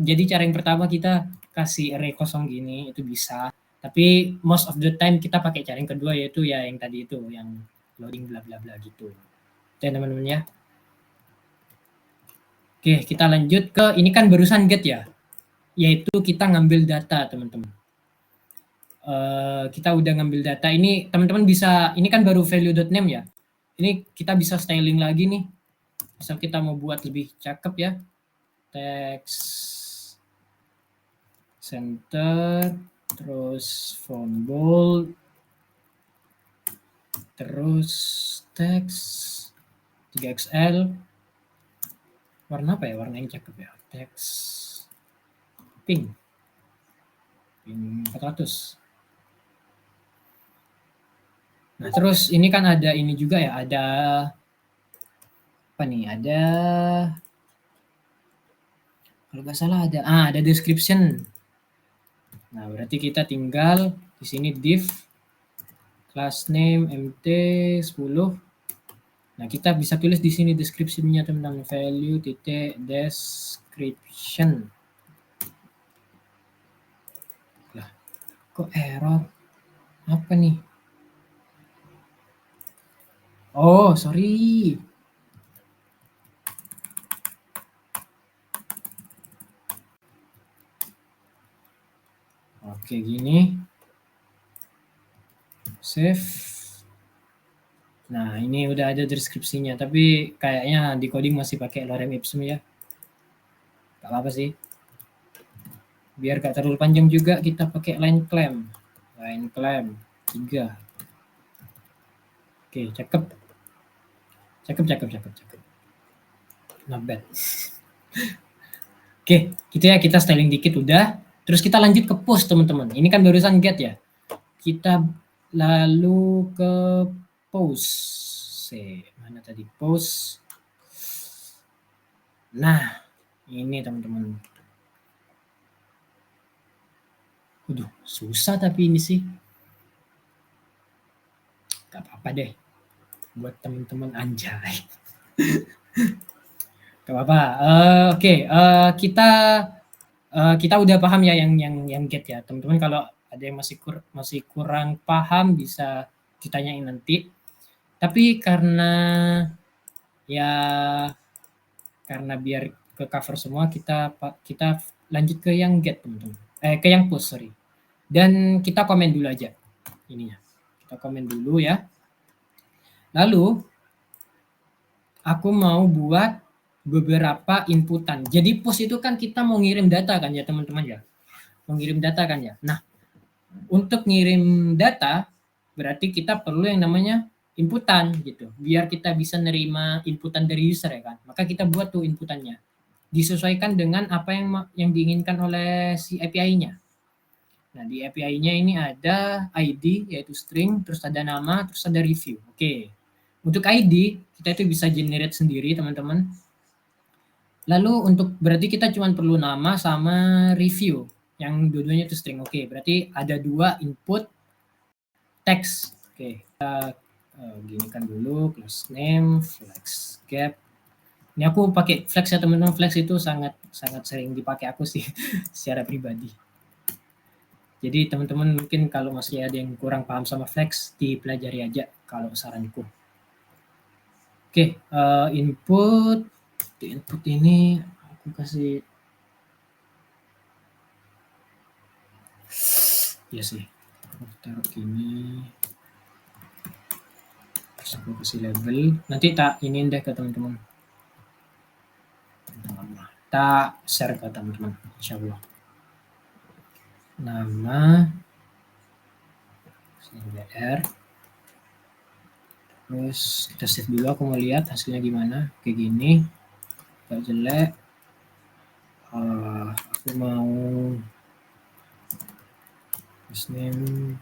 jadi cara yang pertama kita kasih array kosong gini itu bisa. Tapi most of the time kita pakai cara yang kedua, yaitu ya yang tadi itu, yang loading bla bla bla gitu. Oke teman-teman ya. Oke, kita lanjut ke ini kan barusan get ya. Yaitu kita ngambil data, teman-teman. Kita udah ngambil data ini, teman-teman bisa, ini kan baru value.name ya. Ini kita bisa styling lagi nih. Misal kita mau buat lebih cakep ya. Text center, terus font bold, terus text 3XL. Warna apa ya? Warna yang cakep ya. Text pink 400. Nah, terus ini kan ada ini juga ya, ada apa nih? Ada, kalau nggak salah ada description. Nah, berarti kita tinggal Di sini div class name mt 10. Nah, kita bisa tulis di sini description-nya teman-teman, value titik description. Lah, kok error? Apa nih? Oh, sorry. Oke, gini. Save. Nah, ini udah ada deskripsinya, tapi kayaknya di coding masih pakai lorem ipsum ya. Gak apa-apa sih. Biar gak terlalu panjang juga, kita pakai line clamp. Line clamp 3. Oke, cakep. Cakep. Not bad. Oke, gitu ya, kita styling dikit udah. Terus kita lanjut ke post, teman-teman. Ini kan barusan get ya. Kita lalu ke post. Mana tadi post? Nah, ini teman-teman. Waduh, susah tapi ini sih. Gak apa-apa deh. Buat teman-teman anjay. Gak apa-apa. Oke, kita udah paham ya yang get ya. Teman-teman kalau ada yang masih kurang paham bisa ditanyain nanti. Tapi karena biar ke cover semua kita lanjut ke yang get teman-teman. Ke yang post, sorry. Dan kita komen dulu aja ininya. Kita komen dulu ya. Lalu aku mau buat beberapa inputan. Jadi post itu kan kita mau ngirim data kan ya teman-teman ya. Mau ngirim data kan ya. Nah, untuk ngirim data berarti kita perlu yang namanya inputan gitu. Biar kita bisa nerima inputan dari user ya kan. Maka kita buat tuh inputannya. Disesuaikan dengan apa yang diinginkan oleh si API-nya. Nah, di API-nya ini ada ID yaitu string, terus ada nama, terus ada review. Oke. Untuk ID kita itu bisa generate sendiri, teman-teman. Lalu untuk berarti kita cuma perlu nama sama review yang dua-duanya itu string. Oke, berarti ada 2 input teks. Oke, kita gini kan dulu class name flex gap. Ini aku pakai flex ya teman-teman. Flex itu sangat sering dipakai aku sih secara pribadi. Jadi teman-teman mungkin kalau masih ada yang kurang paham sama flex dipelajari aja kalau saranku. Oke, input ini aku kasih ya sih. Aku taruh gini. Terus aku kasih label. Nanti tak ini deh ke teman-teman. Tak share ke teman-teman, insyaallah. Nama BR. Terus kita save dulu, aku mau lihat hasilnya gimana. Kayak gini. Gak jelek. Aku mau first name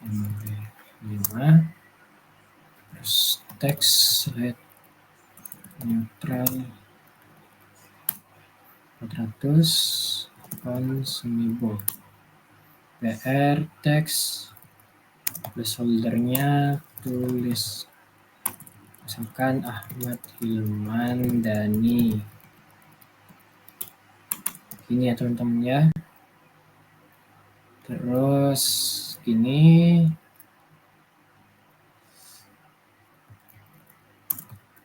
5, terus teks red neutral 400 font semi bold, BR teks placeholdernya tulis misalkan Ahmad Hilman Dani. Ini ya teman-teman ya. Terus gini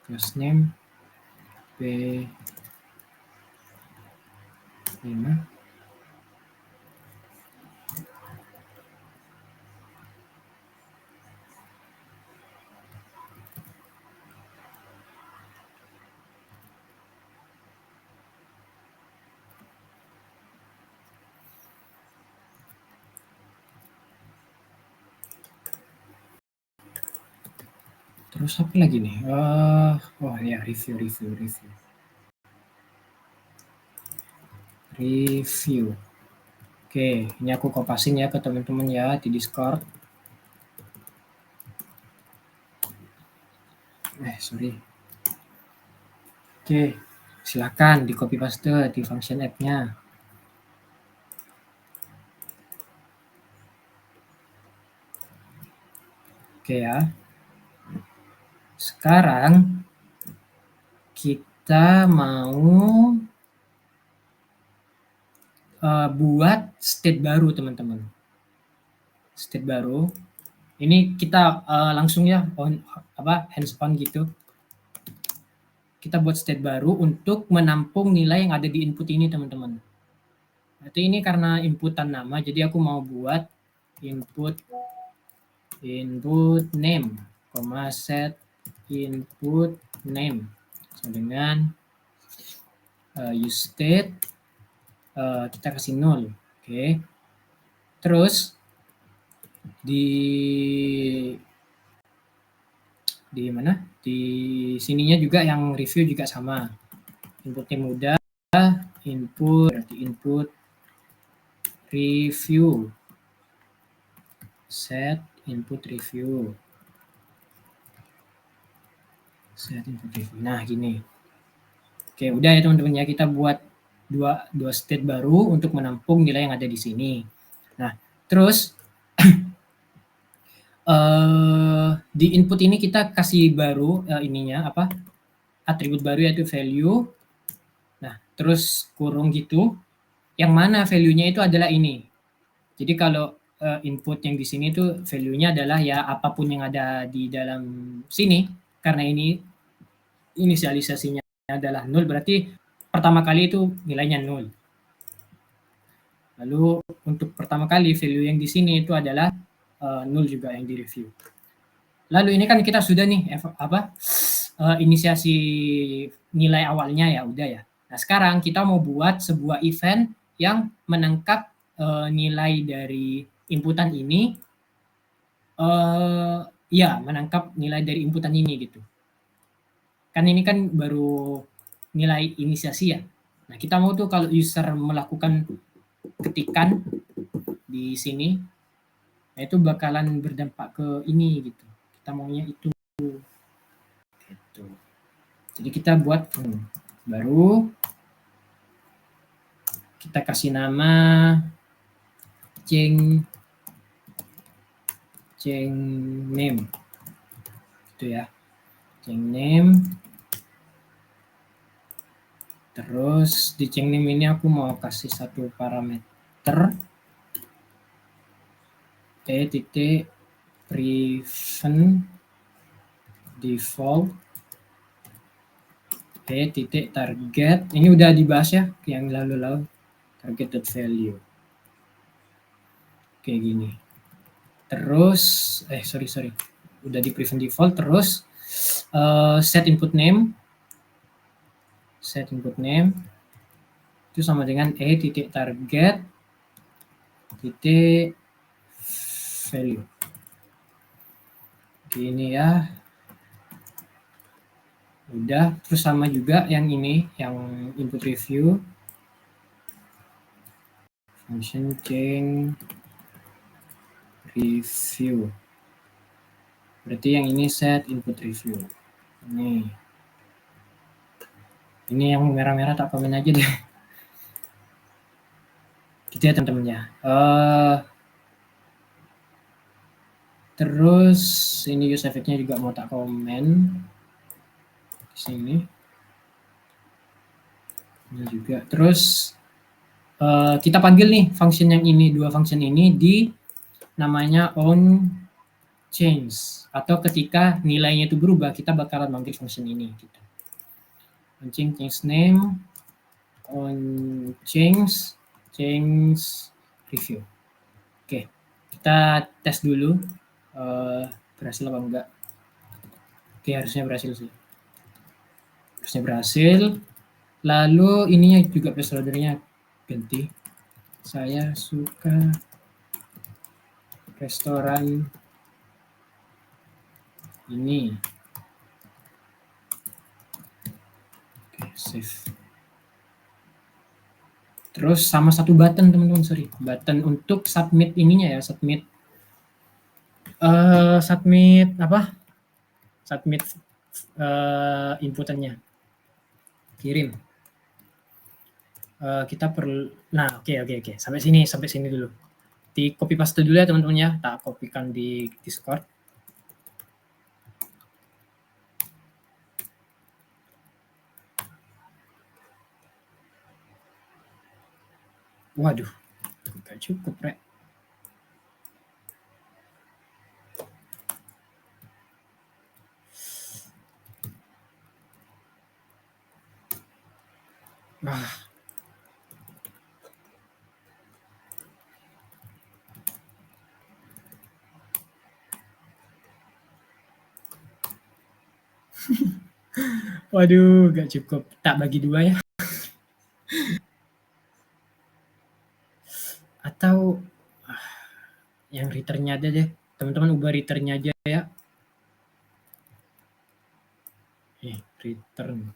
first name P5. Terus apa lagi nih? Oh ya, review. Oke, ini aku kopasin ya ke teman-teman ya di Discord. Sorry. Oke, silakan di copy paste di function app-nya. Oke ya. Sekarang kita mau buat state baru, teman-teman. State baru. Ini kita langsung ya hands on gitu. Kita buat state baru untuk menampung nilai yang ada di input ini, teman-teman. Berarti ini karena inputan nama, jadi aku mau buat input name, set input name dengan use state kita kasih 0. Oke. Terus di mana? Di sininya juga yang review juga sama. Inputnya mudah, berarti input review. Set input review. Set input review. Nah, gini. Oke, udah ya teman-teman ya, kita buat dua state baru untuk menampung nilai yang ada di sini. Nah, terus di input ini kita kasih baru ininya atribut baru yaitu value. Nah, terus kurung gitu. Yang mana value-nya itu adalah ini. Jadi kalau input yang di sini itu value-nya adalah ya apapun yang ada di dalam sini, karena ini inisialisasinya adalah 0, berarti pertama kali itu nilainya 0. Lalu untuk pertama kali value yang di sini itu adalah 0 juga yang di review. Lalu ini kan kita sudah nih inisiasi nilai awalnya ya udah ya. Nah, sekarang kita mau buat sebuah event yang menangkap nilai dari inputan ini, menangkap nilai dari inputan ini gitu. Kan ini kan baru nilai inisiasi ya. Nah, kita mau tuh kalau user melakukan ketikan di sini, nah itu bakalan berdampak ke ini gitu. Kita maunya itu. Gitu. Jadi kita buat baru, kita kasih nama change name, gitu ya, change name. Terus di change name ini aku mau kasih satu parameter titik prevent default titik target. Ini udah dibahas ya yang lalu-lalu, target value kayak gini. Terus sorry udah di prevent default. Terus set input name itu sama dengan titik target titik value. Gini ya. Udah, terus sama juga yang ini, yang input review. Function change review. Berarti yang ini set input review. Ini yang merah-merah tak komen aja deh. Gitu ya teman-teman ya. Terus ini use effect-nya juga mau tak komen di sini. Ini juga. Terus kita panggil nih function yang ini, dua function ini di namanya on change, atau ketika nilainya itu berubah kita bakalan manggil function ini gitu. On change name, on change review. Oke, kita tes dulu berhasil apa enggak. Oke, harusnya berhasil sih. Harusnya berhasil. Lalu ininya juga placeholder-nya ganti. Saya suka restoran ini. Oke, save. Terus sama satu button teman-teman, button untuk submit ininya ya, submit inputannya, kirim. Kita perlu, nah oke, sampai sini dulu. Di copy paste dulu ya teman-teman ya, tak kopikan di Discord. Waduh, nggak cukup, Rek. Wah. Waduh, nggak cukup. Tak bagi 2 ya. Atau yang returnnya aja deh. Teman-teman ubah returnnya aja ya. Return.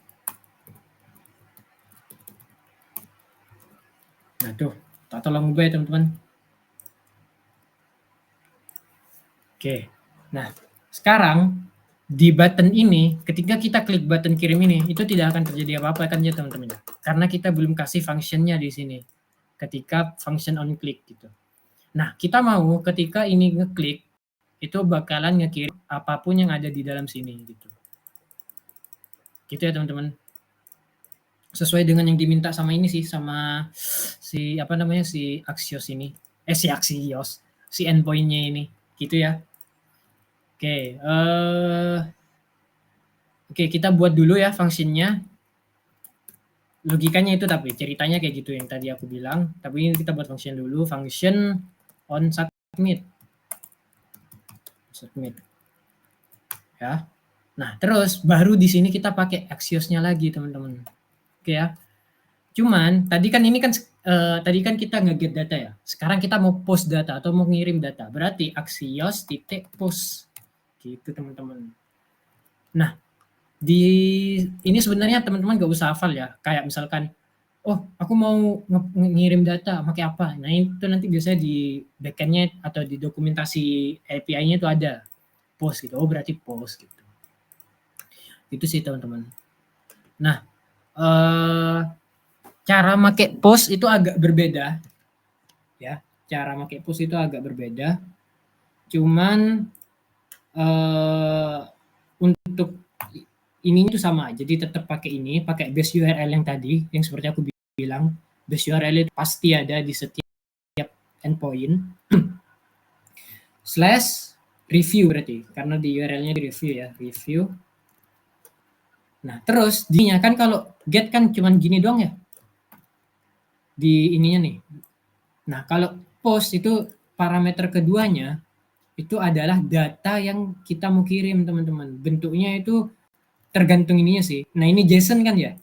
Nah tuh, tak tolong ubah ya teman-teman. Oke. Nah, sekarang di button ini, ketika kita klik button kirim ini, itu tidak akan terjadi apa-apa kan ya teman-teman. Karena kita belum kasih functionnya di sini. Ketika function on click gitu. Nah, kita mau ketika ini ngeklik, itu bakalan ngekirim apapun yang ada di dalam sini gitu. Gitu ya teman-teman. Sesuai dengan yang diminta sama ini sih, sama si apa namanya, si Axios ini. Si Axios, si endpoint-nya ini. Gitu ya. Oke, oke, kita buat dulu ya fungsinya. Logikanya itu tapi ceritanya kayak gitu yang tadi aku bilang. Tapi ini kita buat function dulu, function on submit. Submit. Ya. Nah, terus baru di sini kita pakai Axios-nya lagi, teman-teman. Oke ya. Cuman tadi kan ini kan tadi kan kita nge-get data ya. Sekarang kita mau post data atau mau ngirim data. Berarti Axios titik post. Gitu, teman-teman. Nah, di ini sebenarnya teman-teman gak usah hafal ya. Kayak misalkan, oh aku mau ngirim data pakai apa? Nah itu nanti biasanya di backend-nya atau di dokumentasi API-nya itu ada post gitu. Oh berarti post gitu. Itu sih teman-teman. Nah, cara make post itu agak berbeda. Ya, cara make post itu agak berbeda. Cuman untuk ini itu sama, jadi tetap pakai ini, pakai base URL yang tadi, yang seperti aku bilang, base URL itu pasti ada di setiap endpoint. Slash review berarti, karena di URL-nya di review ya, review. Nah, terus dinya kan kalau get kan cuman gini doang ya, di ininya nih. Nah, kalau post itu parameter keduanya, itu adalah data yang kita mau kirim teman-teman. Bentuknya itu tergantung ininya sih. Nah ini JSON kan ya.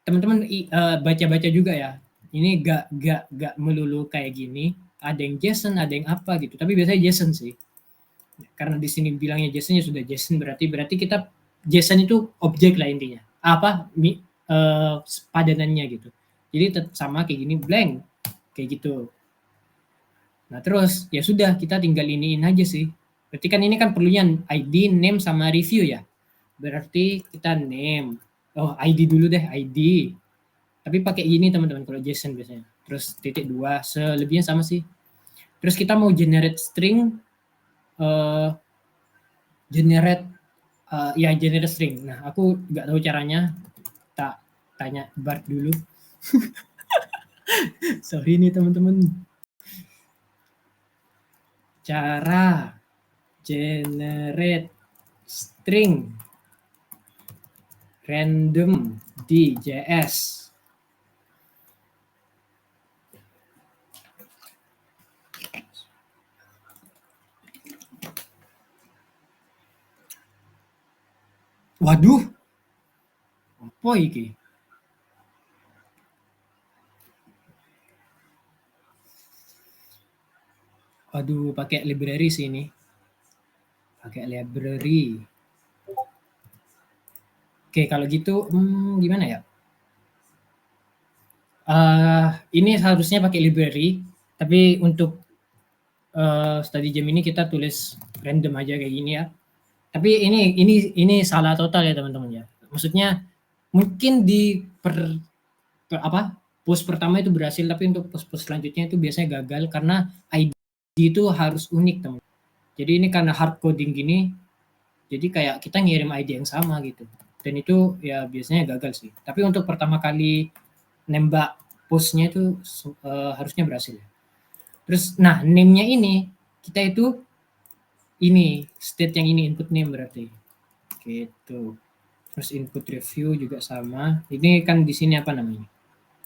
Teman-teman baca-baca juga ya. Ini gak melulu kayak gini. Ada yang JSON, ada yang apa gitu. Tapi biasanya JSON sih. Karena di sini bilangnya JSON ya sudah JSON berarti kita JSON itu objek lah intinya. Apa padanannya gitu. Jadi tetap sama kayak gini blank kayak gitu. Nah terus ya sudah kita tinggal iniin aja sih. Berarti kan ini kan perlunya ID, name sama review ya. Berarti kita name. Oh ID dulu deh ID. Tapi pakai ini teman-teman kalau JSON biasanya. Terus titik 2 selebihnya sama sih. Terus kita mau generate string generate string. Nah, aku nggak tahu caranya. Tak tanya Bart dulu. Sorry nih teman-teman. Cara generate string random di JS. Waduh. Apa iki? Waduh, pakai library sih ini. Pakai library. Oke, kalau gitu gimana ya? Ini seharusnya pakai library, tapi untuk study jam ini kita tulis random aja kayak gini ya. Tapi ini salah total ya teman-teman ya. Maksudnya mungkin di post pertama itu berhasil, tapi untuk post selanjutnya itu biasanya gagal karena ID itu harus unik teman. Jadi ini karena hard coding gini, jadi kayak kita ngirim ID yang sama gitu. Dan itu ya biasanya gagal sih. Tapi untuk pertama kali nembak postnya itu harusnya berhasil. Terus, nah name-nya ini kita itu ini state yang ini input name berarti gitu. Terus input review juga sama. Ini kan di sini apa namanya?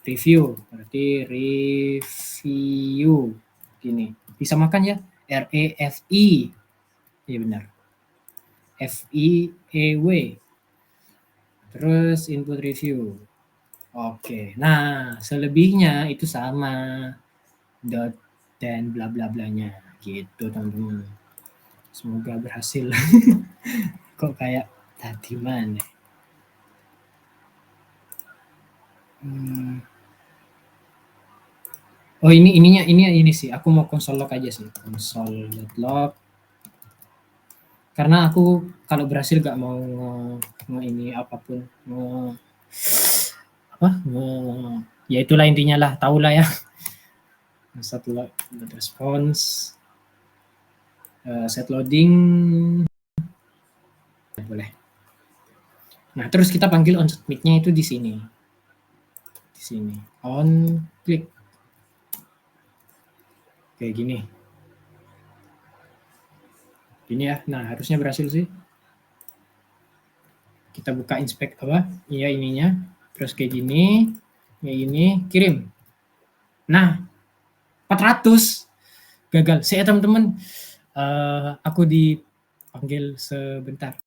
Review, berarti review gini. Disamakan ya, REFI. Iya benar. FIEW. Terus input review. Oke. Nah, selebihnya itu sama dot dan bla bla blanya gitu teman-teman. Semoga berhasil. Kok kayak tadi mana? Hmm. Oh ini sih. Aku mau console log aja sih. Console.log. Karena aku kalau berhasil gak mau ini apapun apa ya itulah intinya lah, tahu lah ya. Satu response, set loading boleh. Nah terus kita panggil on submit-nya itu di sini, on klik kayak gini. Ini ya, nah harusnya berhasil sih. Kita buka inspect apa? Iya ininya, terus kayak gini, kirim. Nah 400 gagal. Saya teman-teman, aku dipanggil sebentar.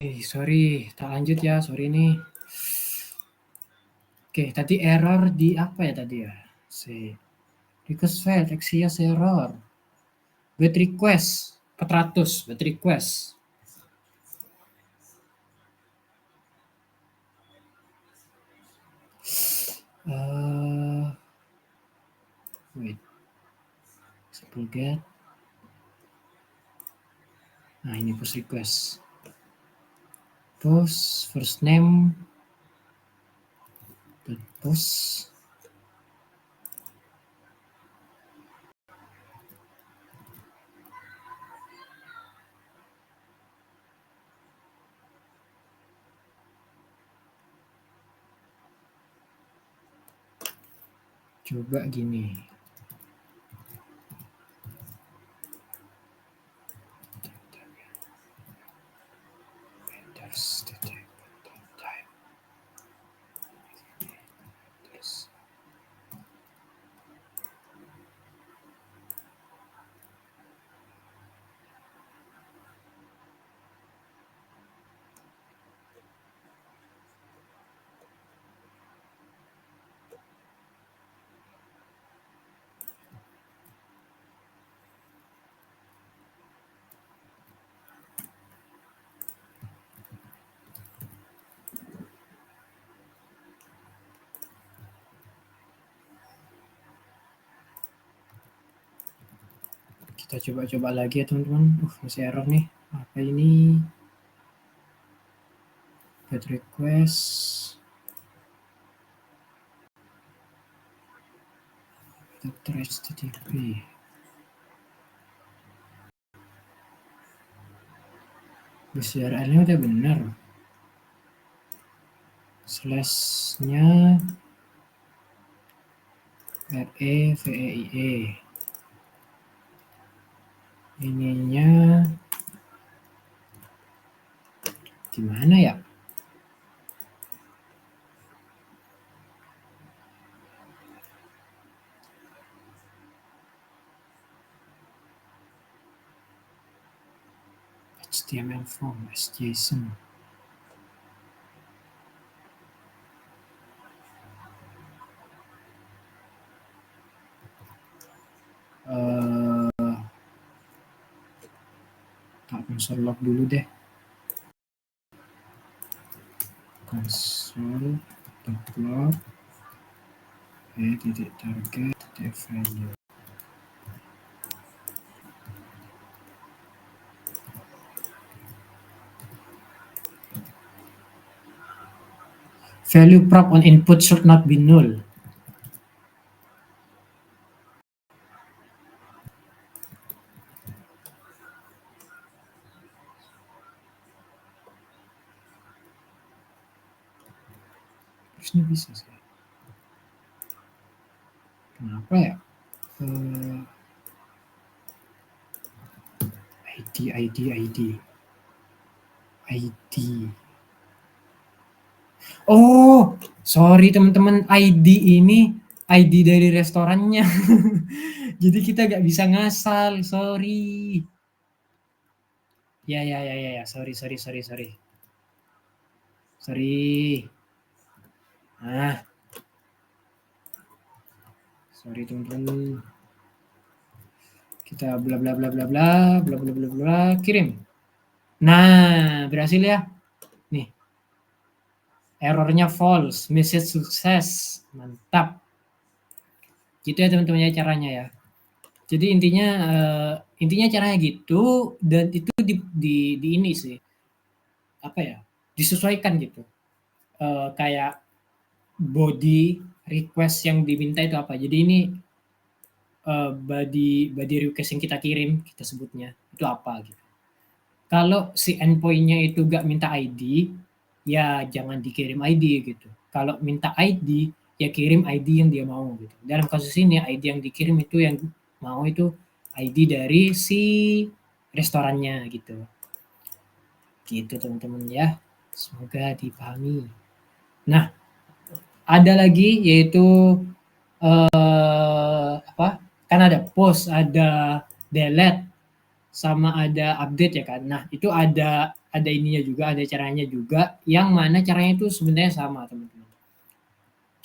Sorry, tak lanjut ya, sorry nih. Oke, tadi error di apa ya tadi ya? Request failed, Axios error. Wait request, 400, wait request. Wait, simple get. Nah ini post request. Post, first name, post. Coba gini. Kita coba-coba lagi ya teman-teman. Masih error nih. Apa ini? Get request. HTTP. Bus URL-nya udah benar. Slash-nya REVEIE. Ininya gimana ya? HTML form as JSON. Tak console log dulu deh. Console.log titik target titik value. Value prop on input should not be null. Harusnya bisa sih. Kenapa ya? ID. Oh, sorry teman-teman, ID ini ID dari restorannya. Jadi kita nggak bisa ngasal, sorry. Ya, sorry. Nah, sorry teman-teman. Kita bla bla bla bla bla bla bla bla bla kirim. Nah, berhasil ya. Nih. Errornya false, message sukses. Mantap. Gitu ya teman-teman ya caranya ya. Jadi intinya caranya gitu, dan itu di ini sih. Apa ya? Disesuaikan gitu. Kayak body request yang diminta itu apa. Jadi ini body request yang kita kirim, kita sebutnya itu apa gitu. Kalau si endpoint-nya itu gak minta ID, ya jangan dikirim ID gitu. Kalau minta ID, ya kirim ID yang dia mau gitu. Dalam kasus ini ID yang dikirim itu yang mau itu ID dari si restorannya gitu. Gitu teman-teman ya. Semoga dipahami. Nah, ada lagi yaitu apa? Kan ada post, ada delete, sama ada update ya kan. Nah, itu ada ininya juga, ada caranya juga, yang mana caranya itu sebenarnya sama teman-teman.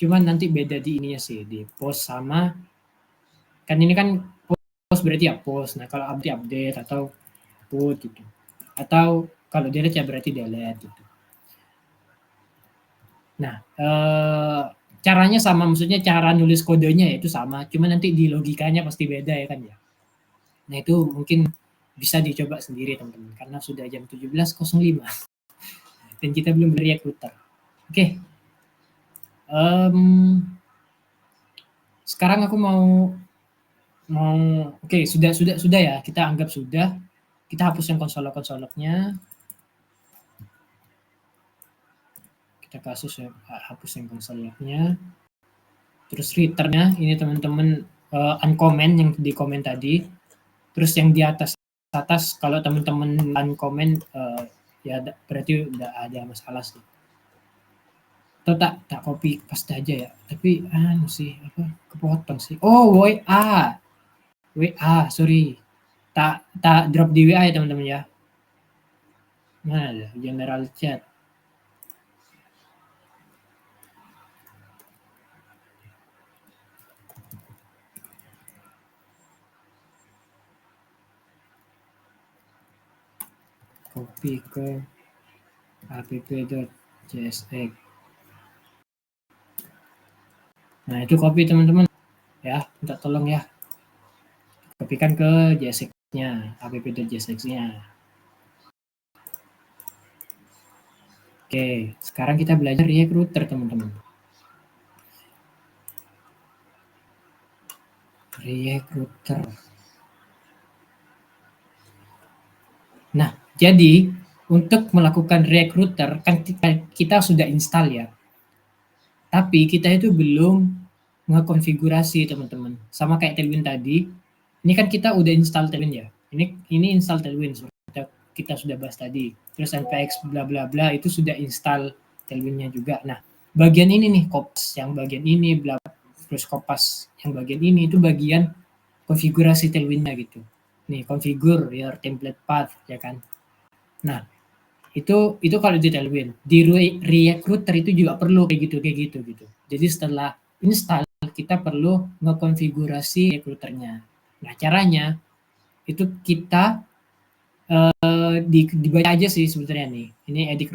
Cuman nanti beda di ininya sih, di post sama, kan ini kan post berarti ya post. Nah, kalau update atau put gitu. Atau kalau delete ya berarti delete gitu. Nah, caranya sama, maksudnya cara nulis kodenya ya itu sama, cuma nanti di logikanya pasti beda ya kan ya. Nah, itu mungkin bisa dicoba sendiri teman-teman, karena sudah jam 17.05 dan kita belum beri router. Oke. Sekarang aku mau oke, sudah ya, kita anggap sudah. Kita hapus yang konsolog-konsolognya. Kita hapus yang konsolognya. Terus returnnya ini teman-teman uncomment yang di komen tadi. Terus yang di atas kalau teman-teman uncomment ya berarti udah ada masalah sih. Atau tak copy paste aja ya. Tapi sih apa kepotong sih. Oh, WA, sorry. Tak drop di WA ya teman-teman ya. Mana ada general chat. Copy ke app.jsx. Nah, itu copy teman-teman ya, minta tolong ya. Kopikan ke JSX. app.jsx-nya, app.jsx-nya. Oke, sekarang kita belajar React Router, teman-teman. React Router. Nah, jadi untuk melakukan React Router kan kita sudah install ya. Tapi kita itu belum ngekonfigurasi, teman-teman. Sama kayak Tailwind tadi. Ini kan kita udah install Tailwind ya. Ini install Tailwind kita sudah bahas tadi. Terus npx bla bla bla itu sudah install Tailwindnya juga. Nah, bagian ini nih Kopas yang bagian ini bla terus Kopas yang bagian ini itu bagian konfigurasi Tailwindnya gitu. Nih, configure your template path ya kan. Nah, itu kalau di Tailwind. Di React Router itu juga perlu kayak gitu gitu. Jadi setelah install kita perlu ngekonfigurasi React Router-nya. Nah, caranya itu kita dibaca aja sih sebetulnya nih. Ini adding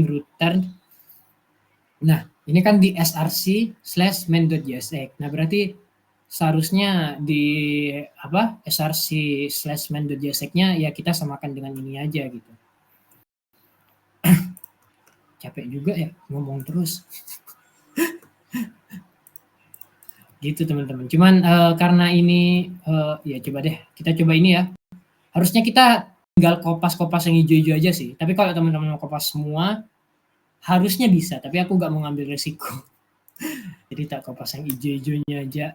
router. Nah, ini kan di src/main.jsx. Nah, berarti seharusnya di src/main.jsx-nya ya kita samakan dengan ini aja gitu. Capek juga ya ngomong terus. Gitu teman-teman. Cuman karena ini ya coba deh kita coba ini ya. Harusnya kita tinggal kopas-kopas yang hijau-hijau aja sih. Tapi kalau teman-teman mau kopas semua harusnya bisa, tapi aku nggak mau ngambil resiko. Jadi tak kopas yang hijau-hijaunya aja.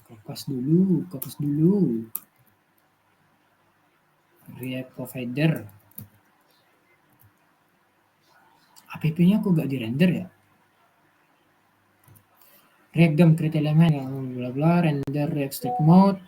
Kopas dulu. React provider. App-nya aku nggak di-render ya. React DOM create element bla bla render React state mode.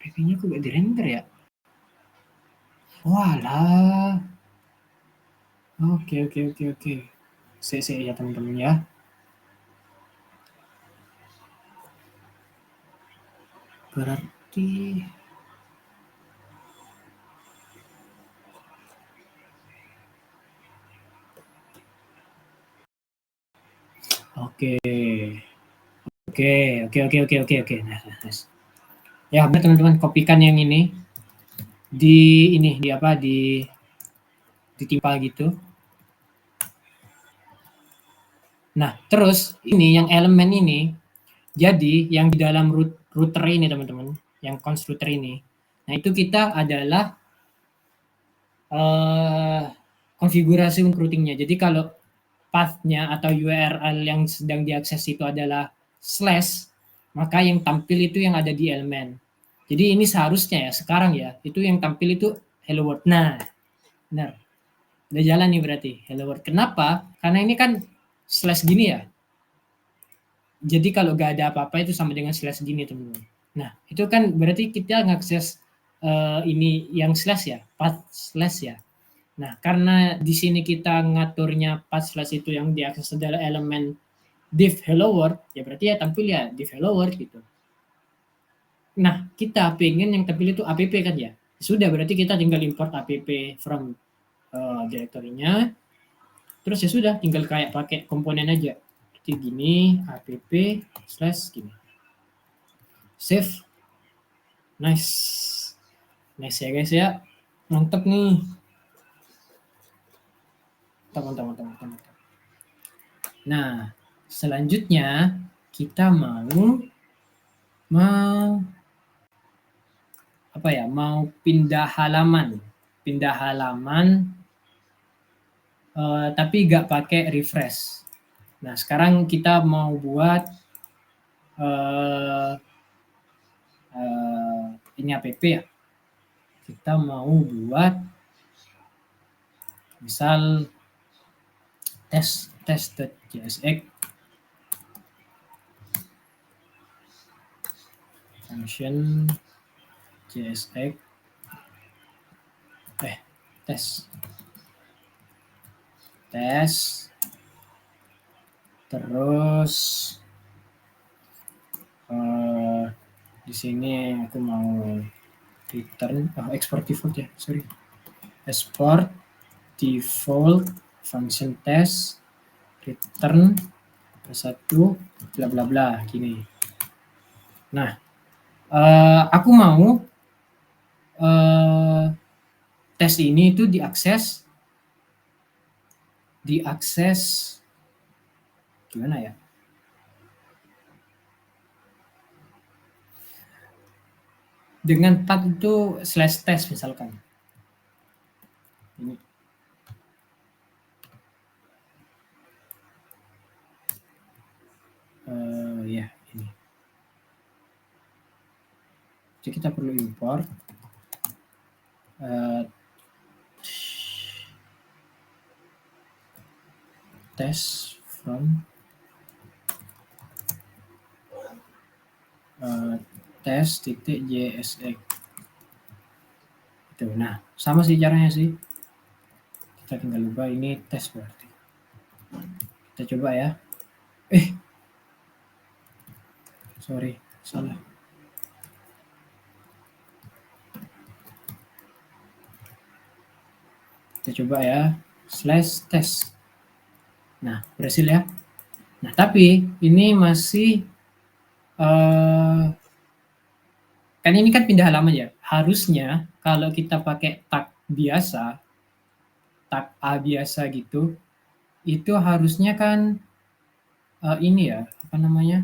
App-nya aku nggak di-render ya. Walah. Oke. Saya ya teman-teman ya. Berarti oke. Oke. Nah. Ya, benar teman-teman, kopikan yang ini di apa ditimpa gitu. Nah, terus ini yang elemen ini jadi yang di dalam router ini teman-teman, yang constructor ini. Nah, itu kita adalah konfigurasi routingnya. Jadi kalau path-nya atau URL yang sedang diakses itu adalah slash, maka yang tampil itu yang ada di elemen. Jadi ini seharusnya ya sekarang ya itu yang tampil itu hello world. Nah, benar. Udah jalan nih berarti hello world. Kenapa? Karena ini kan slash gini ya. Jadi kalau gak ada apa-apa itu sama dengan slash gini teman-teman. Nah, itu kan berarti kita ngakses ini yang slash ya, path slash ya. Nah, karena di sini kita ngaturnya path slash itu yang diakses adalah elemen div hello world, ya berarti ya tampil ya div hello world gitu. Nah, kita pengen yang tampil itu app kan ya. Sudah, berarti kita tinggal import app from direktorinya. Terus ya sudah, tinggal kayak pakai komponen aja. Jadi gini, app slash gini. Save. Nice ya guys ya. Mantap nih. Teman-teman. Nah, selanjutnya kita mau pindah halaman tapi nggak pakai refresh. Nah, sekarang kita mau buat ini app ya. Kita mau buat misal test.jsx function jsx tes. Terus di sini aku mau return export default ya, sorry. Export default function test return satu bla bla bla gini. Nah, aku mau tes ini itu diakses gimana ya? Dengan tag itu /test misalkan. Ini. Ya, ini. Jadi kita perlu import test from test.jsx. Itu. Nah, sama sih caranya sih. Kita tinggal ubah ini tes berarti. Kita coba ya. Sorry, salah. Kita coba ya, /test. Nah, berhasil ya. Nah, tapi ini masih kan ini kan pindah halaman ya. Harusnya kalau kita pakai tag biasa, tag A biasa gitu, itu harusnya kan ini ya, apa namanya?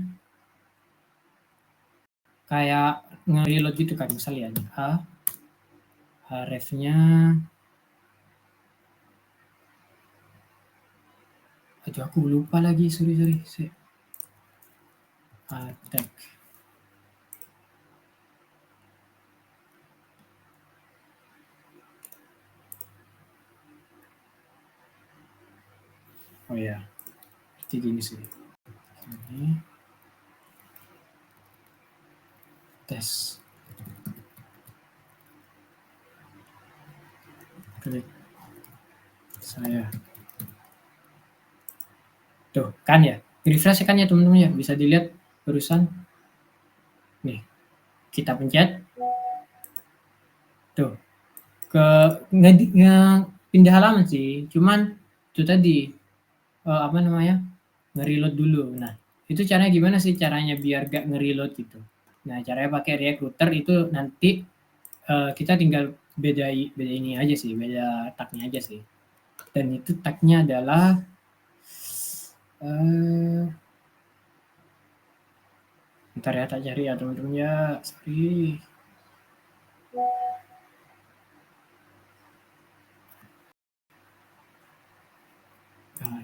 Kayak nge-reload gitu kan, misalnya href-nya aduh aku lupa lagi, sorry. Tag. Oh ya, seperti gini sih. Ini tes. Klik saya. Tuh, kan ya. Refresh kan ya teman-teman ya, bisa dilihat barusan. Nih, kita pencet. Tuh, pindah halaman sih, cuman itu tadi apa namanya, nge-reload dulu. Nah, itu caranya gimana sih caranya biar gak nge-reload gitu? Nah, caranya pakai React Router itu nanti kita tinggal beda ini aja sih, beda tagnya aja sih. Dan itu tagnya adalah bentar ya, tak cari ya teman-teman ya, sorry.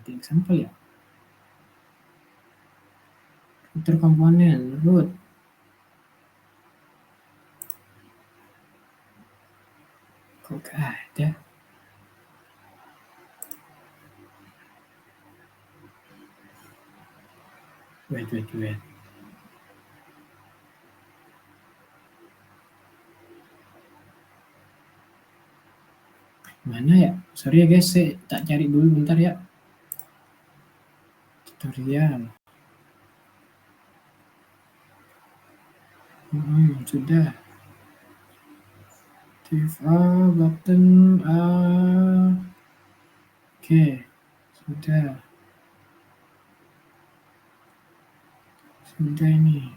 Di example ya. Router komponen root. Kok gak ada? Wait. Mana ya? Sorry ya guys, saya tak cari dulu bentar ya. Tutorial. Sudah. Button A. Oke, sudah ini.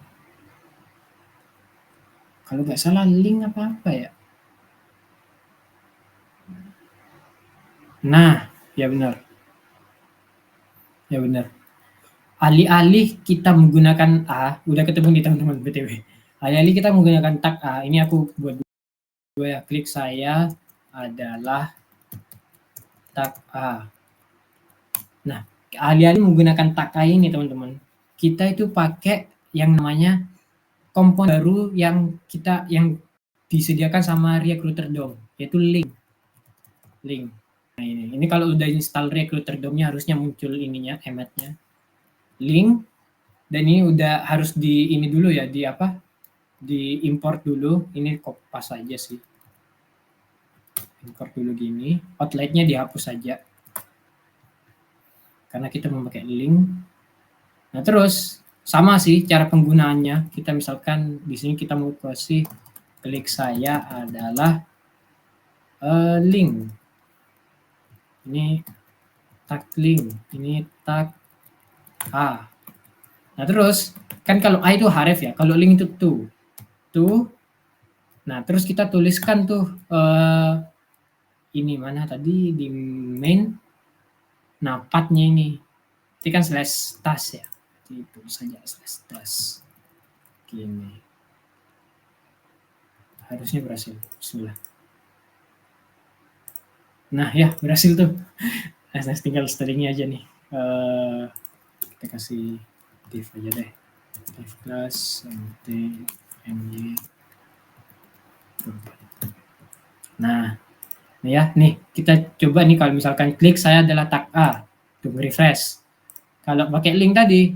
Kalau nggak salah link apa ya? Nah, ya benar. Alih-alih kita menggunakan A, udah ketemu di teman-teman BTW. Alih-alih kita menggunakan tag A, ini aku buat dua ya. Klik saya adalah tag A. Nah, alih-alih menggunakan tag A ini teman-teman, kita itu pakai yang namanya komponen baru yang disediakan sama React Router DOM, yaitu link. Nah, ini kalau udah install React Router DOM-nya harusnya muncul ininya, emetnya. Link, dan ini udah harus di ini dulu ya, di import dulu. Ini kopas aja sih. import dulu gini, outlet-nya dihapus saja. Karena kita memakai link. Nah, terus sama sih cara penggunaannya. Kita misalkan di sini kita mau kasih klik saya adalah link. Ini tag link, ini tag A. Nah, terus kan kalau A itu href ya, kalau link itu to. Nah, terus kita tuliskan tuh ini mana tadi di main. Nah, path-nya ini. Ini kan slash task ya. Jadi itu saja slash task. Gini. Harusnya berhasil. Bismillah. Nah, ya berhasil tuh. Nah, tinggal stringnya aja nih. Kita kasih div aja deh. Div class mt my. Nah, ya nih kita coba nih kalau misalkan klik saya adalah tag A. Untuk refresh. Kalau pakai link tadi,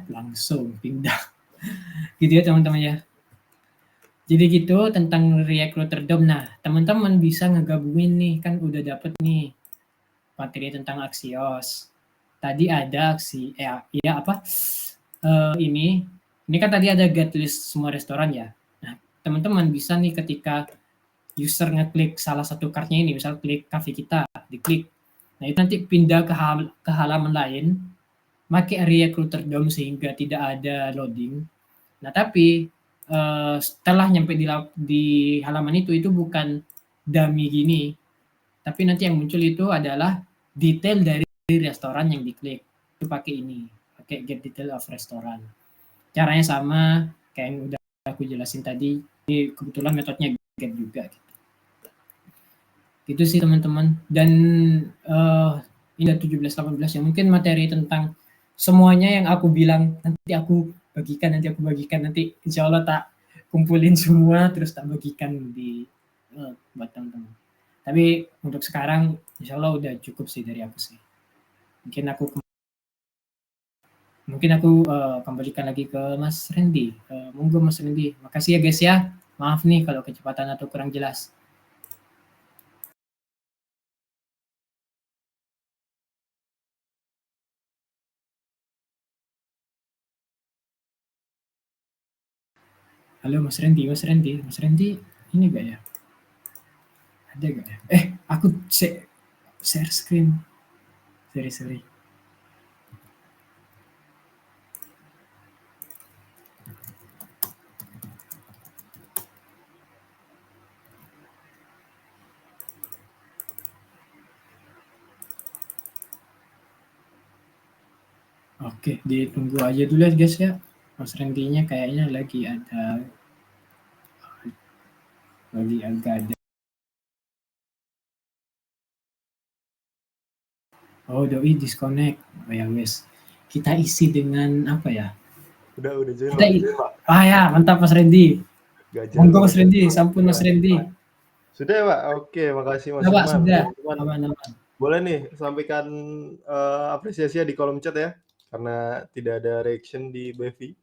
langsung pindah. Gitu ya teman-teman ya. Jadi gitu tentang Recruiter DOM. Nah, teman-teman bisa ngegabungin nih, kan udah dapet nih materi tentang Axios. Tadi ada ini kan tadi ada get list semua restoran ya. Nah, teman-teman bisa nih ketika user ngeklik salah satu card-nya ini, misal klik cafe kita, diklik. Nah, itu nanti pindah ke halaman lain, pakai Recruiter DOM sehingga tidak ada loading. Nah, tapi setelah nyampe di halaman itu bukan dummy gini, tapi nanti yang muncul itu adalah detail dari restoran yang diklik. Itu pakai ini, pakai get detail of restoran. Caranya sama kayak yang udah aku jelasin tadi. Ini kebetulan metodenya get juga. Gitu sih teman-teman. Dan ini 17-18 ya, mungkin materi tentang semuanya yang aku bilang nanti aku bagikan, nanti insya Allah tak kumpulin semua terus tak bagikan di buat teman-teman. Tapi untuk sekarang insya Allah udah cukup sih dari aku sih. Mungkin aku kembalikan lagi ke Mas Randy. Monggo Mas Randy. Makasih ya guys ya. Maaf nih kalau kecepatan atau kurang jelas. Halo Mas Randy. Ini gak ya? Ada gak ya? Aku share screen. Sorry. Oke, ditunggu aja dulu ya guys ya. Mas Randy-nya kayaknya lagi agak ada. Oh, doi disconnect. Oh ya wes. Kita isi dengan apa ya? Udah join Pak. Ya, mantap Mas Randy. Monggo Mas Randy, sampun Mas Randy. Sudah ya Pak? Oke, makasih Mas Pak, Iman. sudah. Teman-teman, Aman. boleh nih sampaikan apresiasi di kolom chat ya, karena tidak ada reaction di Bevi.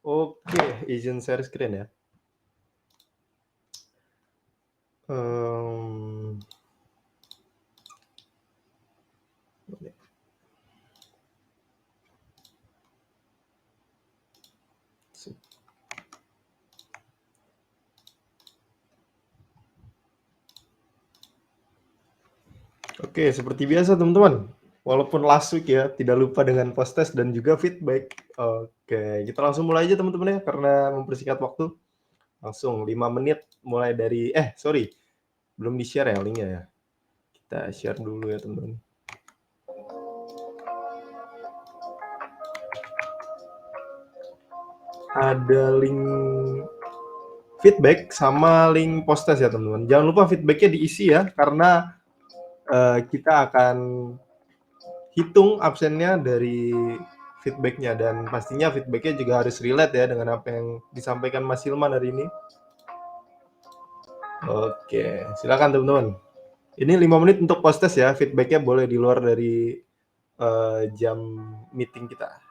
Oke, izin share screen ya. Oke, seperti biasa teman-teman. Walaupun last week ya, tidak lupa dengan post test dan juga feedback. Oke, kita langsung mulai aja teman-teman ya, karena mempersingkat waktu. Langsung 5 menit mulai dari, belum di-share ya linknya ya. Kita share dulu ya teman-teman. Ada link feedback sama link post test ya teman-teman. Jangan lupa feedbacknya diisi ya, karena kita akan hitung absennya dari feedbacknya, dan pastinya feedbacknya juga harus relate ya dengan apa yang disampaikan Mas Hilman hari ini. Oke, silakan teman-teman. Ini 5 menit untuk post test ya, feedbacknya boleh di luar dari jam meeting kita.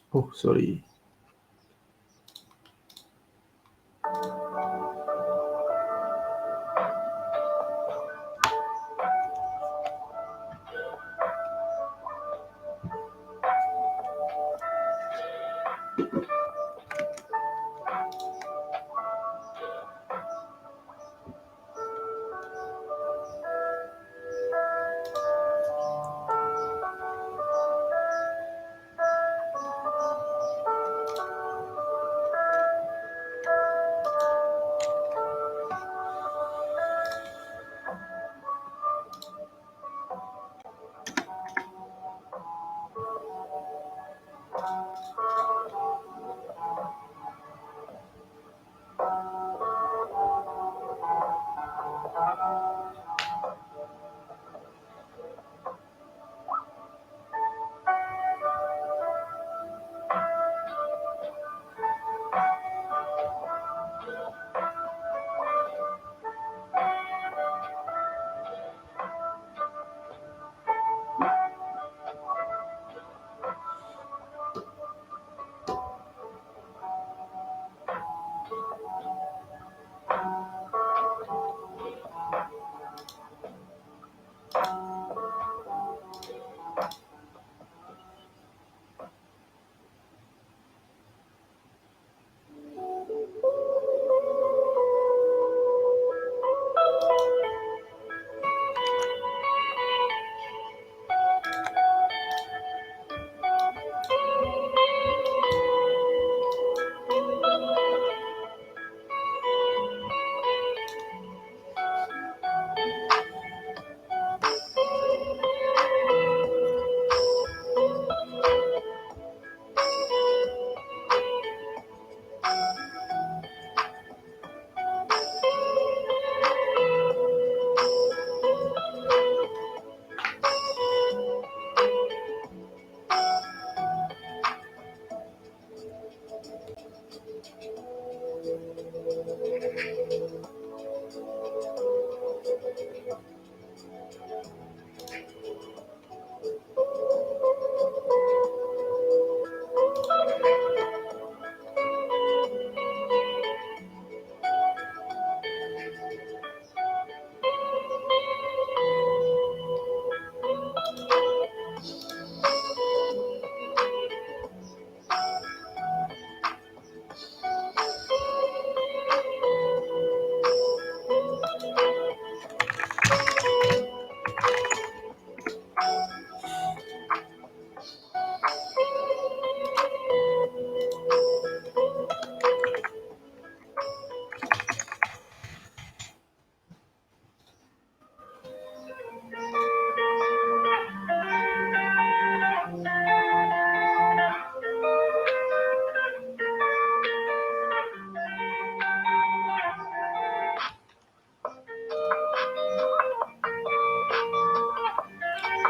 Oh, sorry.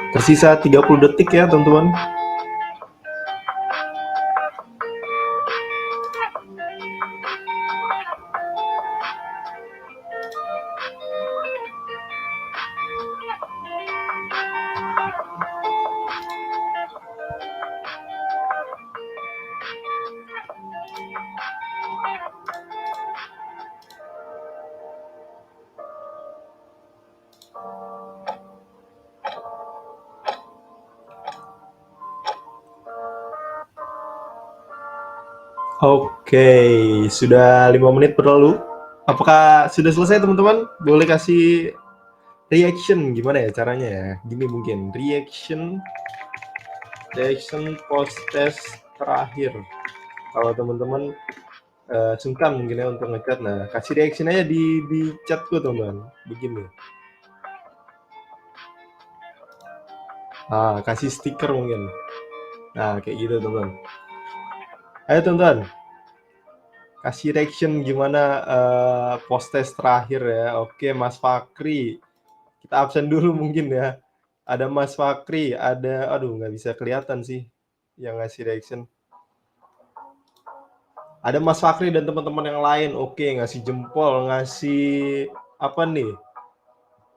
Tersisa 30 detik ya, teman-teman. Oke, sudah 5 menit berlalu. Apakah sudah selesai, teman-teman? Boleh kasih reaction gimana ya caranya ya? Gini mungkin, reaction post test terakhir. Kalau teman-teman sungkan mungkin ya untuk ngechat, nah kasih reaction aja di chatku, teman-teman. Begini. Kasih stiker mungkin. Nah, kayak gitu, teman-teman. Ayo, teman-teman. Kasih reaction gimana post test terakhir ya. Oke, Mas Fakri. Kita absen dulu mungkin ya. Ada Mas Fakri, ada, aduh nggak bisa kelihatan sih yang ngasih reaction. Ada Mas Fakri dan teman-teman yang lain. Oke, ngasih jempol, ngasih apa nih?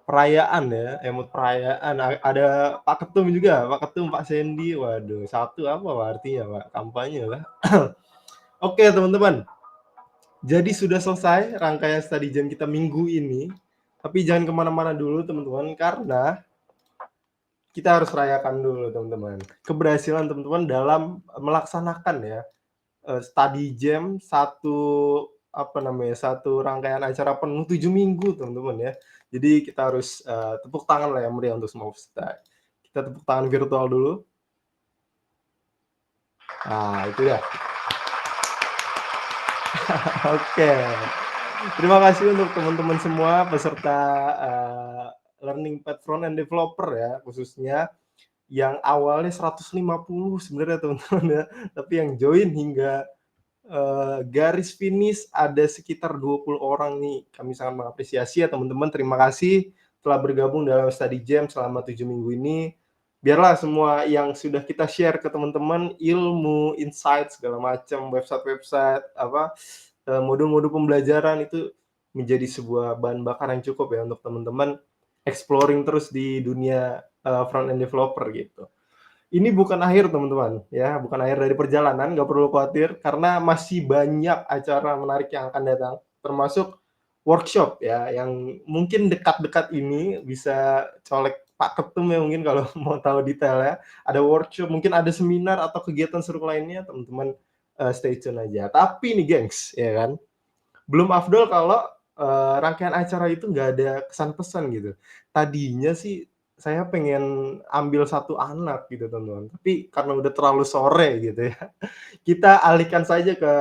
perayaan ya, emot perayaan. Ada Pak Ketum juga, Pak Ketum, Pak Sandy. Waduh, satu apa artinya, Pak? Kampanye lah. Oke, teman-teman. Jadi sudah selesai rangkaian study jam kita minggu ini. Tapi jangan kemana-mana dulu, teman-teman, karena kita harus rayakan dulu, teman-teman. Keberhasilan teman-teman dalam melaksanakan ya study jam satu rangkaian acara penuh 7 minggu, teman-teman ya. Jadi kita harus tepuk tangan lah yang meriah untuk semua peserta. Kita tepuk tangan virtual dulu. Nah, itu ya. Oke. Terima kasih untuk teman-teman semua peserta Learning Path Front End Developer ya, khususnya yang awalnya 150 sebenarnya teman-teman ya, tapi yang join hingga garis finish ada sekitar 20 orang nih. Kami sangat mengapresiasi ya teman-teman. Terima kasih telah bergabung dalam study jam selama 7 minggu ini. Biarlah semua yang sudah kita share ke teman-teman, ilmu, insight, segala macam, website-website, modul-modul pembelajaran itu menjadi sebuah bahan bakar yang cukup ya untuk teman-teman exploring terus di dunia front-end developer gitu. Ini bukan akhir teman-teman ya, bukan akhir dari perjalanan, nggak perlu khawatir karena masih banyak acara menarik yang akan datang, termasuk workshop ya, yang mungkin dekat-dekat ini bisa colek Pak Ketum ya mungkin kalau mau tahu detailnya. Ada workshop, mungkin ada seminar atau kegiatan seru lainnya, teman-teman stay tune aja. Tapi nih gengs, ya kan, belum afdol kalau rangkaian acara itu nggak ada kesan pesan gitu. Tadinya sih saya pengen ambil satu anak gitu teman-teman, tapi karena udah terlalu sore gitu ya, kita alihkan saja ke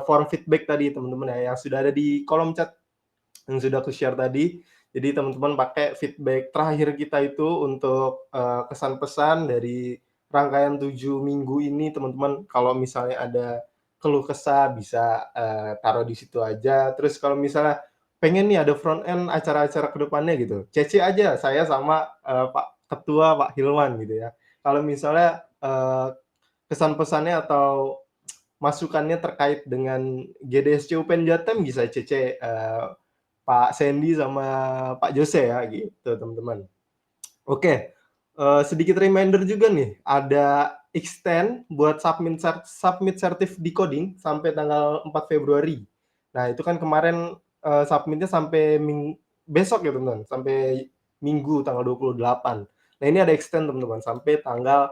form feedback tadi teman-teman ya, yang sudah ada di kolom chat yang sudah aku share tadi. Jadi teman-teman pakai feedback terakhir kita itu untuk kesan pesan dari rangkaian 7 minggu ini teman-teman. Kalau misalnya ada keluh kesah bisa taruh di situ aja. Terus kalau misalnya pengen nih ada front end acara-acara kedepannya gitu, CC aja saya sama Pak Ketua Pak Hilman gitu ya. Kalau misalnya kesan pesannya atau masukannya terkait dengan GDSC Open Jatem bisa CC Pak Sandy sama Pak Jose ya gitu teman-teman. Oke, sedikit reminder juga nih, ada extend buat submit sertif decoding sampai tanggal 4 Februari. Nah, itu kan kemarin submitnya sampai besok ya teman-teman, sampai Minggu tanggal 28. Nah, ini ada extend teman-teman sampai tanggal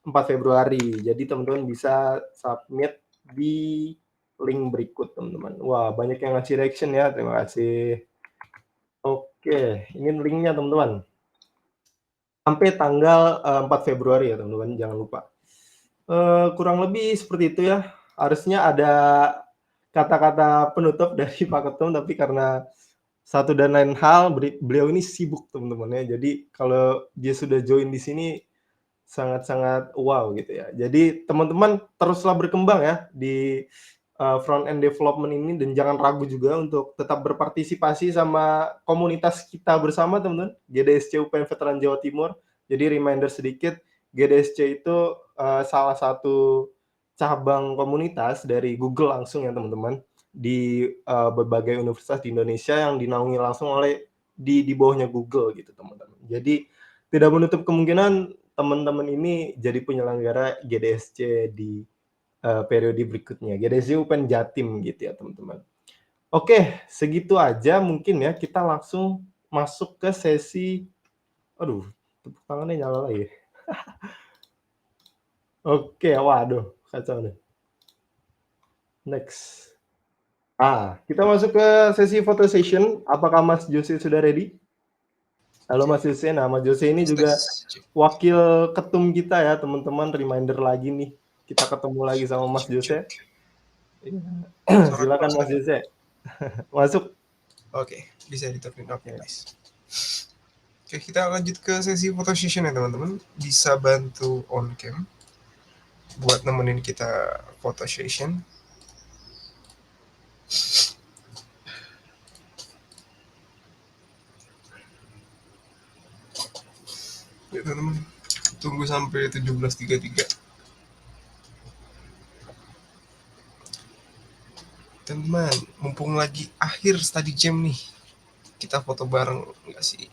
4 Februari. Jadi teman-teman bisa submit di link berikut teman-teman. Wah, banyak yang ngasih reaction ya, terima kasih. Oke, ini linknya teman-teman. Sampai tanggal 4 Februari ya teman-teman, jangan lupa. Kurang lebih seperti itu ya. Harusnya ada kata-kata penutup dari Pak Ketum, tapi karena satu dan lain hal, beliau ini sibuk teman-teman ya. Jadi kalau dia sudah join di sini, sangat-sangat wow gitu ya. Jadi teman-teman teruslah berkembang ya di front end development ini dan jangan ragu juga untuk tetap berpartisipasi sama komunitas kita bersama teman-teman, GDSC UPN Veteran Jawa Timur. Jadi reminder sedikit, GDSC itu salah satu cabang komunitas dari Google langsung ya teman-teman, di berbagai universitas di Indonesia yang dinaungi langsung oleh di bawahnya Google gitu teman-teman. Jadi tidak menutup kemungkinan teman-teman ini jadi penyelenggara GDSC di periode berikutnya. GDSC Open Jatim gitu ya teman-teman. Oke, segitu aja mungkin ya. Kita langsung masuk ke sesi. Aduh, tepuk tangannya nyala lagi. Oke, waduh, kacau nih. Next. Kita masuk ke sesi photo session. Apakah Mas Jose sudah ready? Halo Mas Jose. Nah, Mas Jose ini juga wakil ketum kita ya, teman-teman. Reminder lagi nih, kita ketemu lagi sama Mas Jose. Silakan Mas Jose. Masuk. Oke, bisa diturunin. Oke, nice. Oke, kita lanjut ke sesi photo session ya teman-teman. Bisa bantu on cam buat nemenin kita photo session. Ya teman-teman, tunggu sampai 17.33. Teman-teman, mumpung lagi akhir study jam nih, kita foto bareng nggak sih?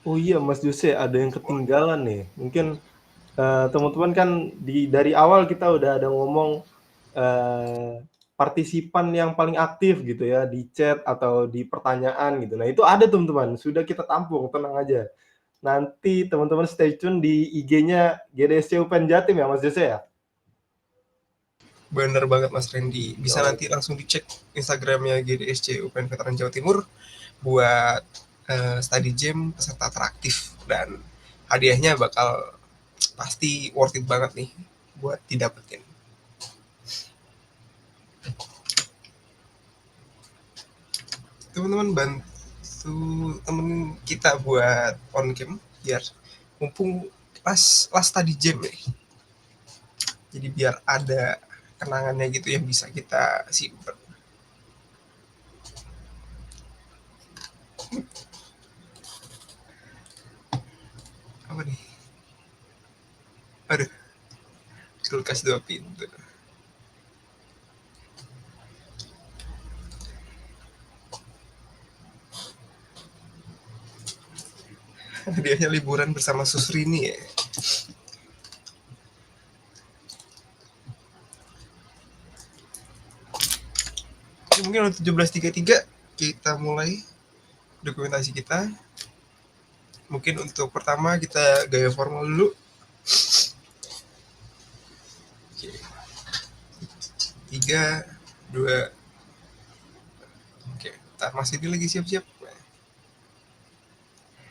Oh iya Mas Jose, ada yang ketinggalan nih. Mungkin teman-teman kan dari awal kita udah ada ngomong partisipan yang paling aktif gitu ya di chat atau di pertanyaan gitu. Nah itu ada teman-teman, sudah kita tampung, tenang aja. Nanti teman-teman stay tune di IG-nya GDSC UPN Jatim ya Mas Jose ya? Bener banget Mas Randy. Bisa nanti langsung dicek Instagramnya GDSC UPN Veteran Jawa Timur buat study jam peserta teraktif, dan hadiahnya bakal pasti worth it banget nih buat didapetin. Teman-teman bantu temen kita buat on cam biar mumpung last study jam nih. Jadi biar ada kenangannya gitu yang bisa kita simpen. Apa nih? Aduh, kulkas 2 pintu. Hadiahnya liburan bersama Susrini ya. Mungkin untuk 17.33 kita mulai dokumentasi kita. Mungkin untuk pertama kita gaya formal dulu. Oke. 3, 2. Oke, Mas ini lagi siap-siap.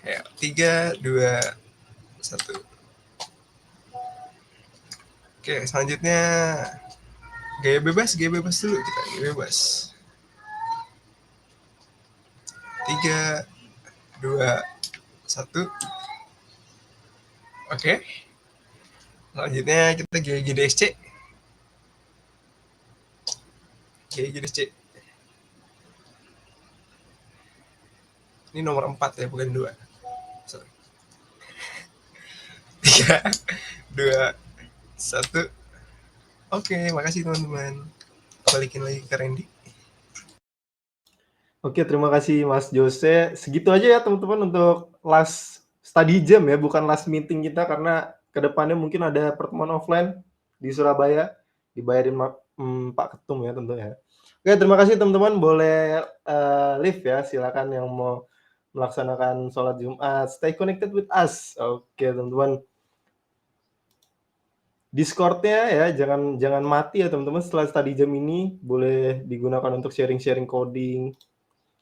Ya, 3, 2, 1. Oke, selanjutnya gaya bebas dulu kita, gaya bebas. 3, 2, 1. Oke. Selanjutnya kita gaya GDSC. Gaya GDSC. Ini nomor 4 ya, bukan 2. Sorry. 3, 2, 1. Oke, makasih teman-teman. Balikin lagi ke Randy. Oke, terima kasih Mas Jose. Segitu aja ya teman-teman untuk last study jam ya, bukan last meeting kita karena kedepannya mungkin ada pertemuan offline di Surabaya, dibayarin Pak Ketum ya tentunya. Oke, terima kasih teman-teman. Boleh live ya, silakan yang mau melaksanakan sholat Jumat. Stay connected with us. Oke, teman-teman. Discord-nya ya, jangan mati ya teman-teman. Setelah study jam ini boleh digunakan untuk sharing-sharing coding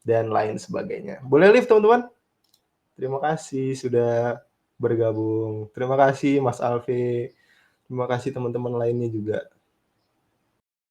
dan lain sebagainya. Boleh live teman-teman? Terima kasih sudah bergabung. Terima kasih Mas Alfi. Terima kasih teman-teman lainnya juga.